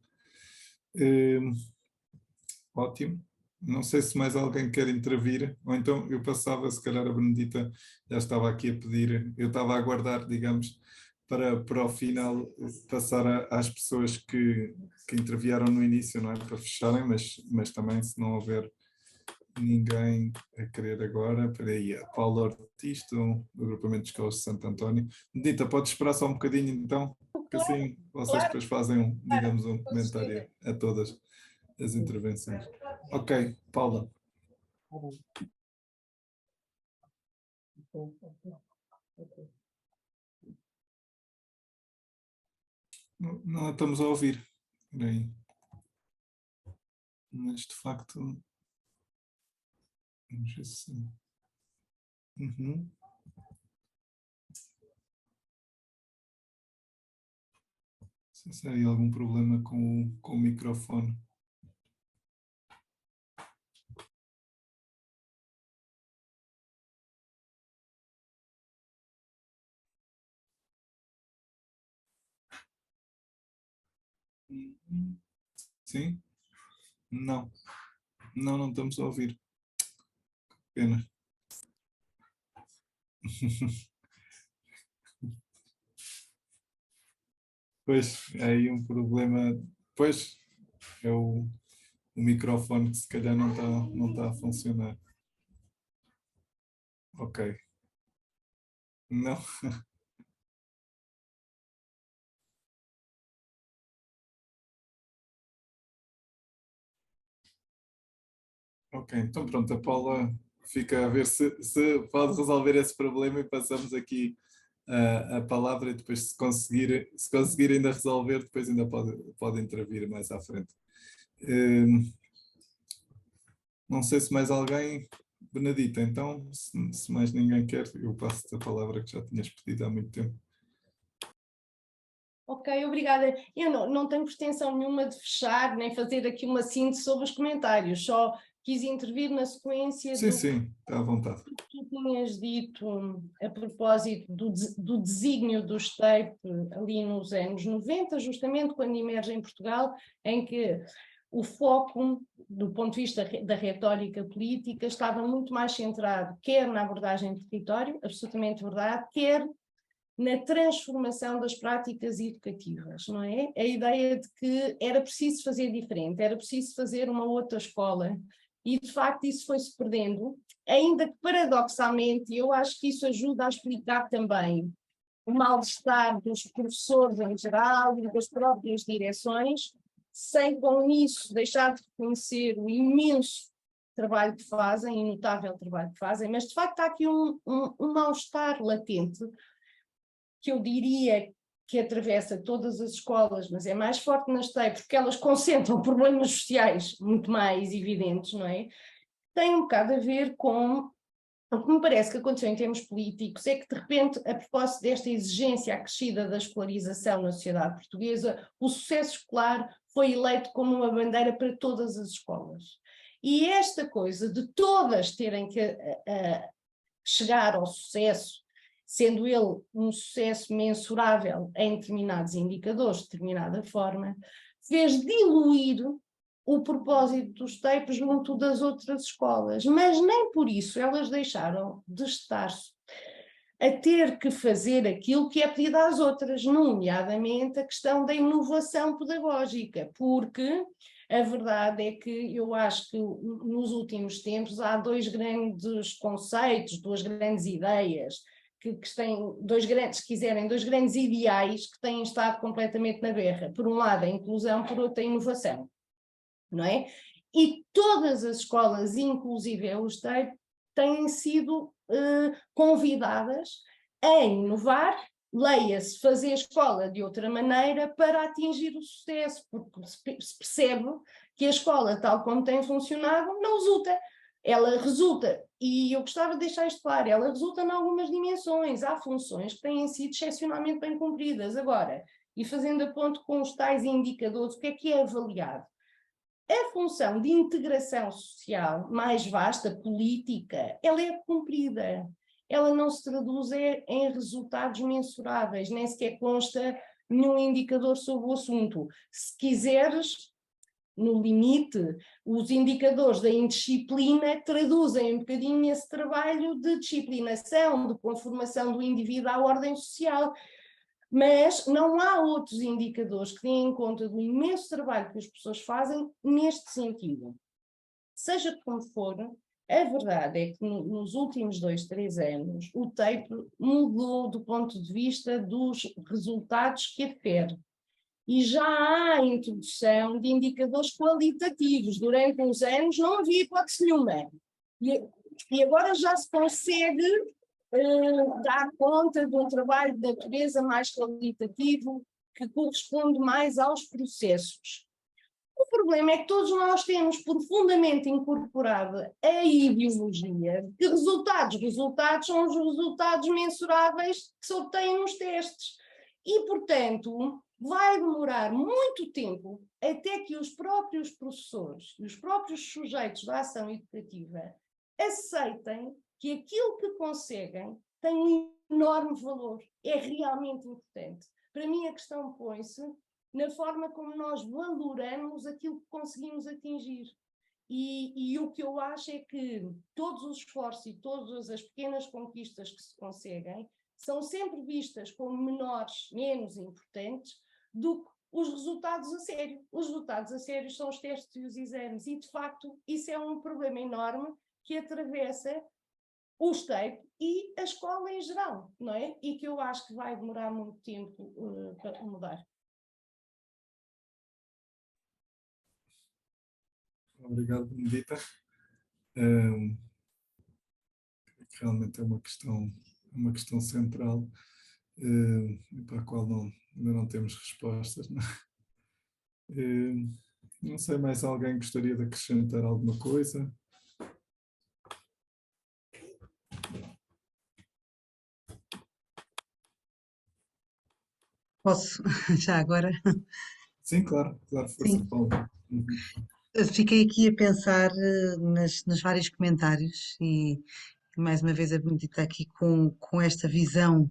Ótimo. Não sei se mais alguém quer intervir, ou então eu passava, se calhar a Benedita já estava aqui a pedir, eu estava a aguardar, digamos, para o final passar às pessoas que intervieram no início, não é? Para fecharem, mas também se não houver ninguém a querer agora, para aí, a Paula Ortiz, do agrupamento de escolas de Santo António. Benedita, pode esperar só um bocadinho então, porque assim vocês depois fazem, digamos, um comentário a todas as intervenções. Ok, Paula. Não estamos a ouvir. Bem, mas de facto. Vamos ver se. Uhum. Não sei se há algum problema com o microfone. Sim? Não. Não estamos a ouvir. Pena. Pois, é aí um problema. Pois, é o microfone que se calhar não está a funcionar. Ok. Não. Ok, então pronto, a Paula fica a ver se pode resolver esse problema e passamos aqui a palavra e depois se conseguir ainda resolver, depois ainda pode intervir mais à frente. Não sei se mais alguém, Benedita, então, se mais ninguém quer, eu passo-te a palavra que já tinhas pedido há muito tempo. Ok, obrigada. Eu não tenho pretensão nenhuma de fechar, nem fazer aqui uma síntese sobre os comentários, só quis intervir na sequência Sim, está à vontade. que tu tinhas dito a propósito do desígnio do STEIP ali nos anos 90, justamente quando emerge em Portugal, em que o foco do ponto de vista da retórica política, estava muito mais centrado quer na abordagem de território, absolutamente verdade, quer na transformação das práticas educativas, não é? A ideia de que era preciso fazer diferente, era preciso fazer uma outra escola, e de facto isso foi-se perdendo, ainda que paradoxalmente, eu acho que isso ajuda a explicar também o mal-estar dos professores em geral e das próprias direções, sem com isso deixar de reconhecer o imenso trabalho que fazem, inotável trabalho que fazem, mas de facto há aqui um mal-estar latente, que eu diria que atravessa todas as escolas, mas é mais forte nas TEI, porque elas concentram problemas sociais muito mais evidentes, não é? Tem um bocado a ver com o que me parece que aconteceu em termos políticos, é que de repente, a propósito desta exigência acrescida da escolarização na sociedade portuguesa, o sucesso escolar foi eleito como uma bandeira para todas as escolas. E esta coisa de todas terem que chegar ao sucesso, sendo ele um sucesso mensurável em determinados indicadores, de determinada forma, fez diluir o propósito dos TEIPs junto das outras escolas, mas nem por isso elas deixaram de estar a ter que fazer aquilo que é pedido às outras, nomeadamente a questão da inovação pedagógica, porque a verdade é que eu acho que nos últimos tempos há dois grandes conceitos, duas grandes ideias, que têm dois grandes ideais que têm estado completamente na berra. Por um lado a inclusão, por outro a inovação, não é? E todas as escolas, inclusive os TEI, têm sido convidadas a inovar, leia-se, fazer a escola de outra maneira para atingir o sucesso, porque se percebe que a escola, tal como tem funcionado, não resulta. Ela resulta, e eu gostava de deixar isto claro, ela resulta em algumas dimensões, há funções que têm sido excepcionalmente bem cumpridas. Agora, e fazendo a ponto com os tais indicadores, o que é avaliado? A função de integração social mais vasta, política, ela é cumprida. Ela não se traduz em resultados mensuráveis, nem sequer consta nenhum indicador sobre o assunto. Se quiseres, no limite, os indicadores da indisciplina traduzem um bocadinho esse trabalho de disciplinação, de conformação do indivíduo à ordem social. Mas não há outros indicadores que deem conta do imenso trabalho que as pessoas fazem neste sentido. Seja como for, a verdade é que nos últimos 2, 3 anos o TEIP mudou do ponto de vista dos resultados que afere. E já há a introdução de indicadores qualitativos. Durante uns anos não havia hipótese nenhuma. E agora já se consegue dar conta de um trabalho de natureza mais qualitativo que corresponde mais aos processos. O problema é que todos nós temos profundamente incorporada a ideologia que resultados são os resultados mensuráveis que se obtêm nos testes. E, portanto, vai demorar muito tempo até que os próprios professores e os próprios sujeitos da ação educativa aceitem que aquilo que conseguem tem um enorme valor, é realmente importante. Para mim a questão põe-se na forma como nós valoramos aquilo que conseguimos atingir. E o que eu acho é que todos os esforços e todas as pequenas conquistas que se conseguem são sempre vistas como menores, menos importantes do que os resultados a sério. Os resultados a sério são os testes e os exames, e de facto isso é um problema enorme que atravessa os TEIP e a escola em geral, não é? E que eu acho que vai demorar muito tempo para mudar. Obrigado, Benedita. Realmente é uma questão central para a qual ainda não temos respostas. Não é? Não sei, mais alguém gostaria de acrescentar alguma coisa? Posso, já agora? Sim, claro, força, Sim. Paulo. Fiquei aqui a pensar nos vários comentários e mais uma vez a Benedita aqui com esta visão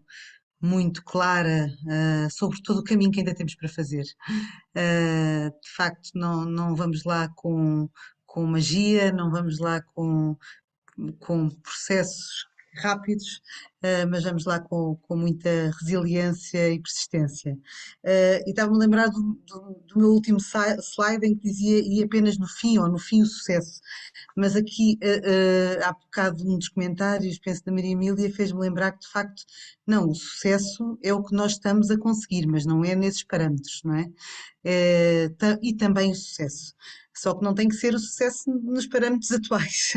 muito clara sobre todo o caminho que ainda temos para fazer. De facto, não vamos lá com com magia, não vamos lá com processos rápidos, mas vamos lá com muita resiliência e persistência. E estava-me a lembrar do meu último slide em que dizia e apenas no fim, ou no fim o sucesso. Mas aqui, há bocado, um dos comentários, penso da Maria Emília, fez-me lembrar que, de facto, não, o sucesso é o que nós estamos a conseguir, mas não é nesses parâmetros, não é? E também o sucesso. Só que não tem que ser o sucesso nos parâmetros atuais,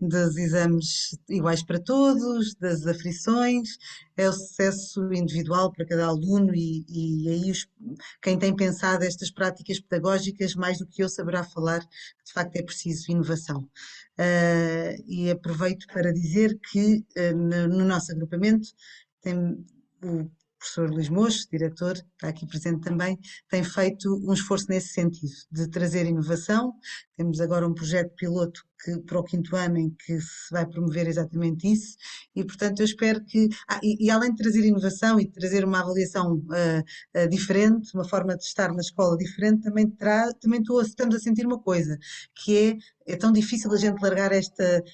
dos exames iguais para todos, das aflições, é o sucesso individual para cada aluno e aí quem tem pensado estas práticas pedagógicas, mais do que eu, saberá falar que de facto é preciso inovação. E aproveito para dizer que no nosso agrupamento tem o professor Luís Mocho, diretor, está aqui presente também, tem feito um esforço nesse sentido, de trazer inovação. Temos agora um projeto piloto para o 5º ano em que se vai promover exatamente isso e, portanto, eu espero que, e além de trazer inovação e de trazer uma avaliação diferente, uma forma de estar na escola diferente, também estamos a sentir uma coisa, que é tão difícil a gente largar esta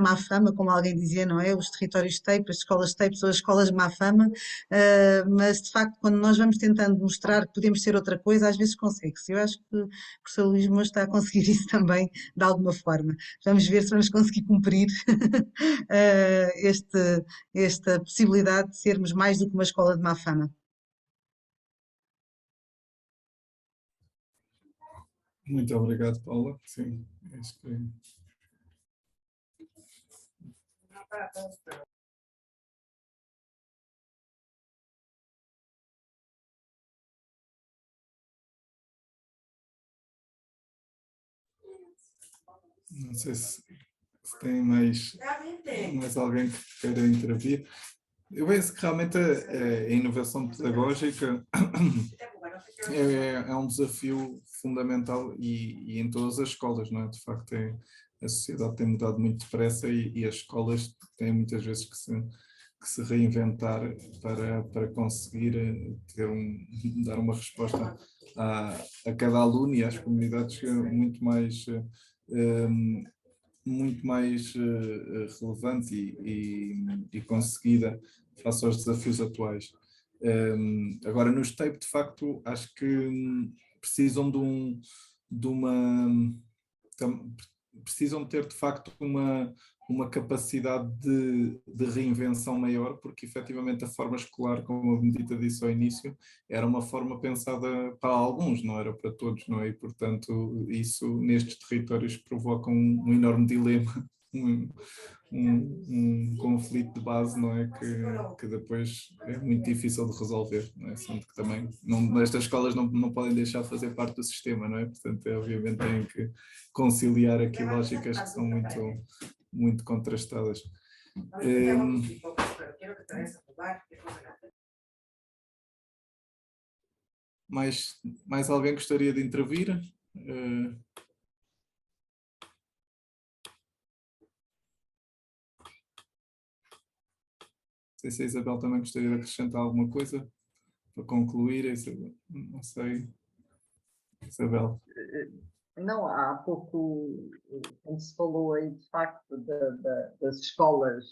má fama, como alguém dizia, não é? Os territórios TAPE, as escolas TAPE são as escolas de má fama, mas de facto quando nós vamos tentando mostrar que podemos ser outra coisa, às vezes consegue-se. Eu acho que o professor Luís Mocho está a conseguir isso também de alguma forma. Vamos ver se vamos conseguir cumprir esta possibilidade de sermos mais do que uma escola de má fama. Muito obrigado, Paula. Sim, acho que... Não sei se tem mais alguém que queira intervir. Eu penso que realmente a inovação pedagógica é um desafio fundamental e em todas as escolas, não é? De facto, a sociedade tem mudado muito depressa e as escolas têm muitas vezes que se reinventar para conseguir dar uma resposta a cada aluno e às comunidades muito mais relevante e conseguida face aos desafios atuais. Agora, nos TAPE, de facto, acho que precisam precisam ter, de facto, uma capacidade de reinvenção maior, porque efetivamente a forma escolar, como a Benedita disse ao início, era uma forma pensada para alguns, não era para todos, não é? E, portanto, isso nestes territórios provoca um enorme dilema, um conflito de base, não é? Que depois é muito difícil de resolver, não é? Sendo que também estas escolas não podem deixar de fazer parte do sistema, não é? Portanto, obviamente têm que conciliar aqui lógicas que são muito contrastadas. Mais alguém gostaria de intervir? Não sei se a Isabel também gostaria de acrescentar alguma coisa para concluir. Não sei, Isabel. Não, há pouco, como se falou aí, de facto, das escolas,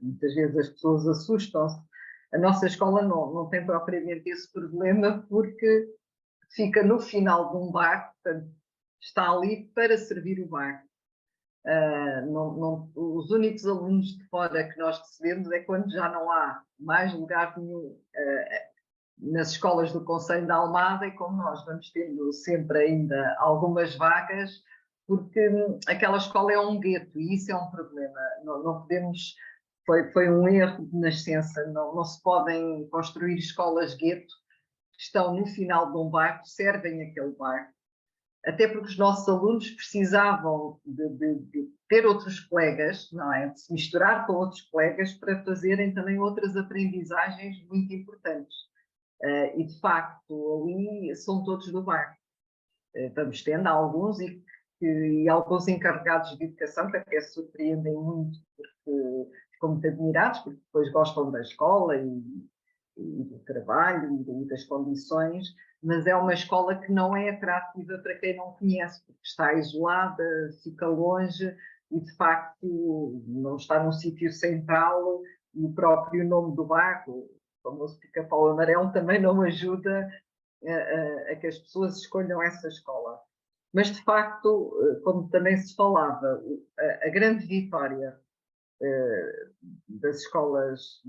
muitas vezes as pessoas assustam-se. A nossa escola não tem propriamente esse problema, porque fica no final de um bar, portanto, está ali para servir o bar. Os únicos alunos de fora que nós recebemos é quando já não há mais lugar nenhum nas escolas do Conselho da Almada, e como nós vamos tendo sempre ainda algumas vagas, porque aquela escola é um gueto e isso é um problema. Não podemos, foi um erro de nascença, não se podem construir escolas gueto que estão no final de um bairro, servem aquele bairro. Até porque os nossos alunos precisavam de ter outros colegas, não é? De se misturar com outros colegas para fazerem também outras aprendizagens muito importantes. E, de facto, ali são todos do bairro. Vamos tendo alguns e alguns encarregados de educação que até se surpreendem muito, porque ficam muito admirados, porque depois gostam da escola e do trabalho e das condições, mas é uma escola que não é atrativa para quem não conhece, porque está isolada, fica longe e, de facto, não está num sítio central, e o próprio nome do bairro, o famoso Pica-Pau Amarelo, também não ajuda a que as pessoas escolham essa escola. Mas, de facto, como também se falava, a grande vitória das escolas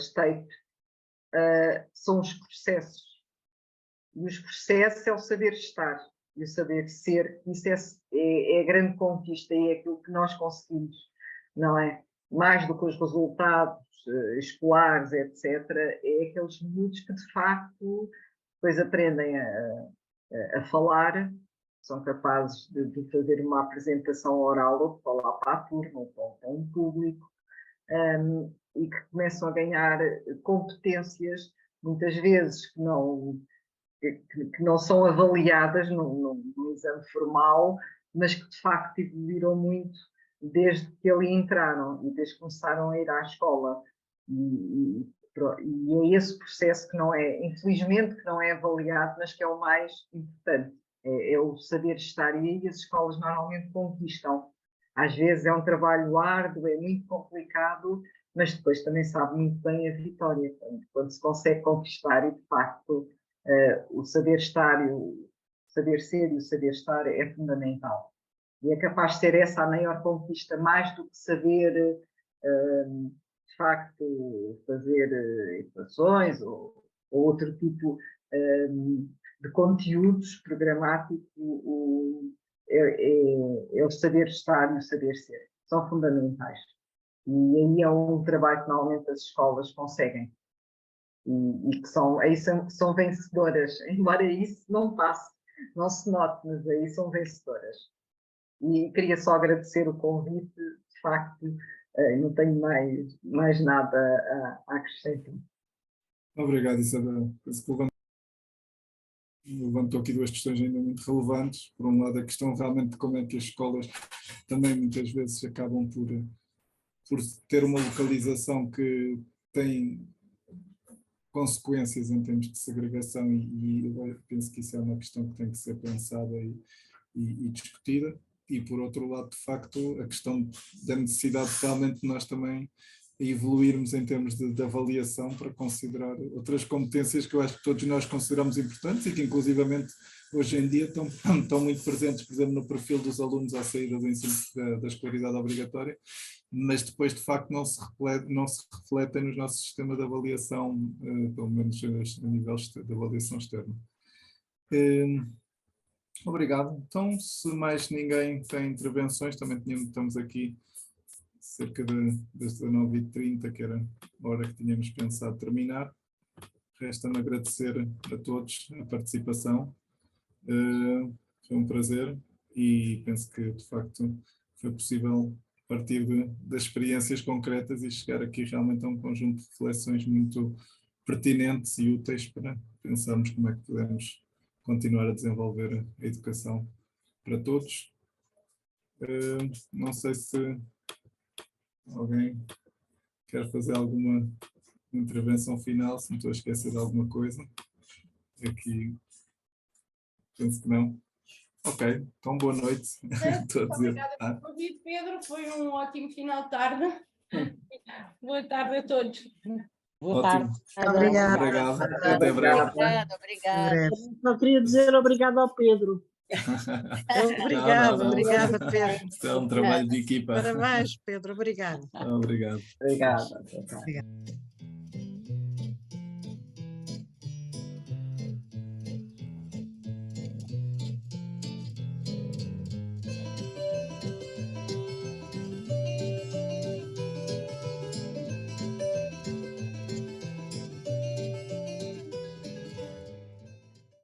state são os processos. E os processos é o saber estar e o saber ser. Isso é a grande conquista e é aquilo que nós conseguimos, não é? Mais do que os resultados escolares, etc., é aqueles miúdos que, de facto, depois aprendem a falar, são capazes de fazer uma apresentação oral ou de falar para a turma ou para um público, e que começam a ganhar competências, muitas vezes que não são avaliadas num exame formal, mas que de facto evoluíram muito desde que ali entraram e desde que começaram a ir à escola. E é esse processo que não é, infelizmente, que não é avaliado, mas que é o mais importante. É o saber estar, e aí as escolas normalmente conquistam. Às vezes é um trabalho árduo, é muito complicado, mas depois também sabe muito bem a vitória, quando se consegue conquistar, e de facto o saber estar, o saber ser e o saber estar é fundamental. E é capaz de ser essa a maior conquista, mais do que saber, de facto, fazer equações ou outro tipo de conteúdos programáticos. É o saber estar e o saber ser. São fundamentais. E aí é um trabalho que normalmente as escolas conseguem. E que são vencedoras. Embora isso não passe, não se note, mas aí são vencedoras. E queria só agradecer o convite. De facto, não tenho mais nada a acrescentar. Obrigado, Isabel. Levantou aqui duas questões ainda muito relevantes. Por um lado, a questão realmente de como é que as escolas também muitas vezes acabam por ter uma localização que tem consequências em termos de segregação, e eu penso que isso é uma questão que tem que ser pensada e discutida. E, por outro lado, de facto, a questão da necessidade de realmente nós também evoluirmos em termos de avaliação para considerar outras competências que eu acho que todos nós consideramos importantes e que, inclusivamente, hoje em dia estão muito presentes, por exemplo, no perfil dos alunos à saída do ensino da escolaridade obrigatória, mas depois, de facto, não se refletem no nosso sistema de avaliação, pelo menos a nível de avaliação externa. Obrigado. Então, se mais ninguém tem intervenções, também estamos aqui cerca das 19h30, que era a hora que tínhamos pensado terminar. Resta-me agradecer a todos a participação. Foi um prazer e penso que, de facto, foi possível partir das experiências concretas e chegar aqui realmente a um conjunto de reflexões muito pertinentes e úteis para pensarmos como é que podemos continuar a desenvolver a educação para todos. Não sei se alguém quer fazer alguma intervenção final, se me estou a esquecer de alguma coisa. Aqui, penso que não. Ok, então boa noite a todos. Obrigada pelo convite, Pedro. Foi um ótimo final de tarde. Boa tarde a todos. Boa tarde. Obrigada. Obrigado. Até breve. Obrigada. Só queria dizer obrigado ao Pedro. Obrigada, obrigada, Pedro. Isto é um trabalho de equipa. Parabéns, Pedro, obrigado. Obrigado. Obrigada. Obrigada.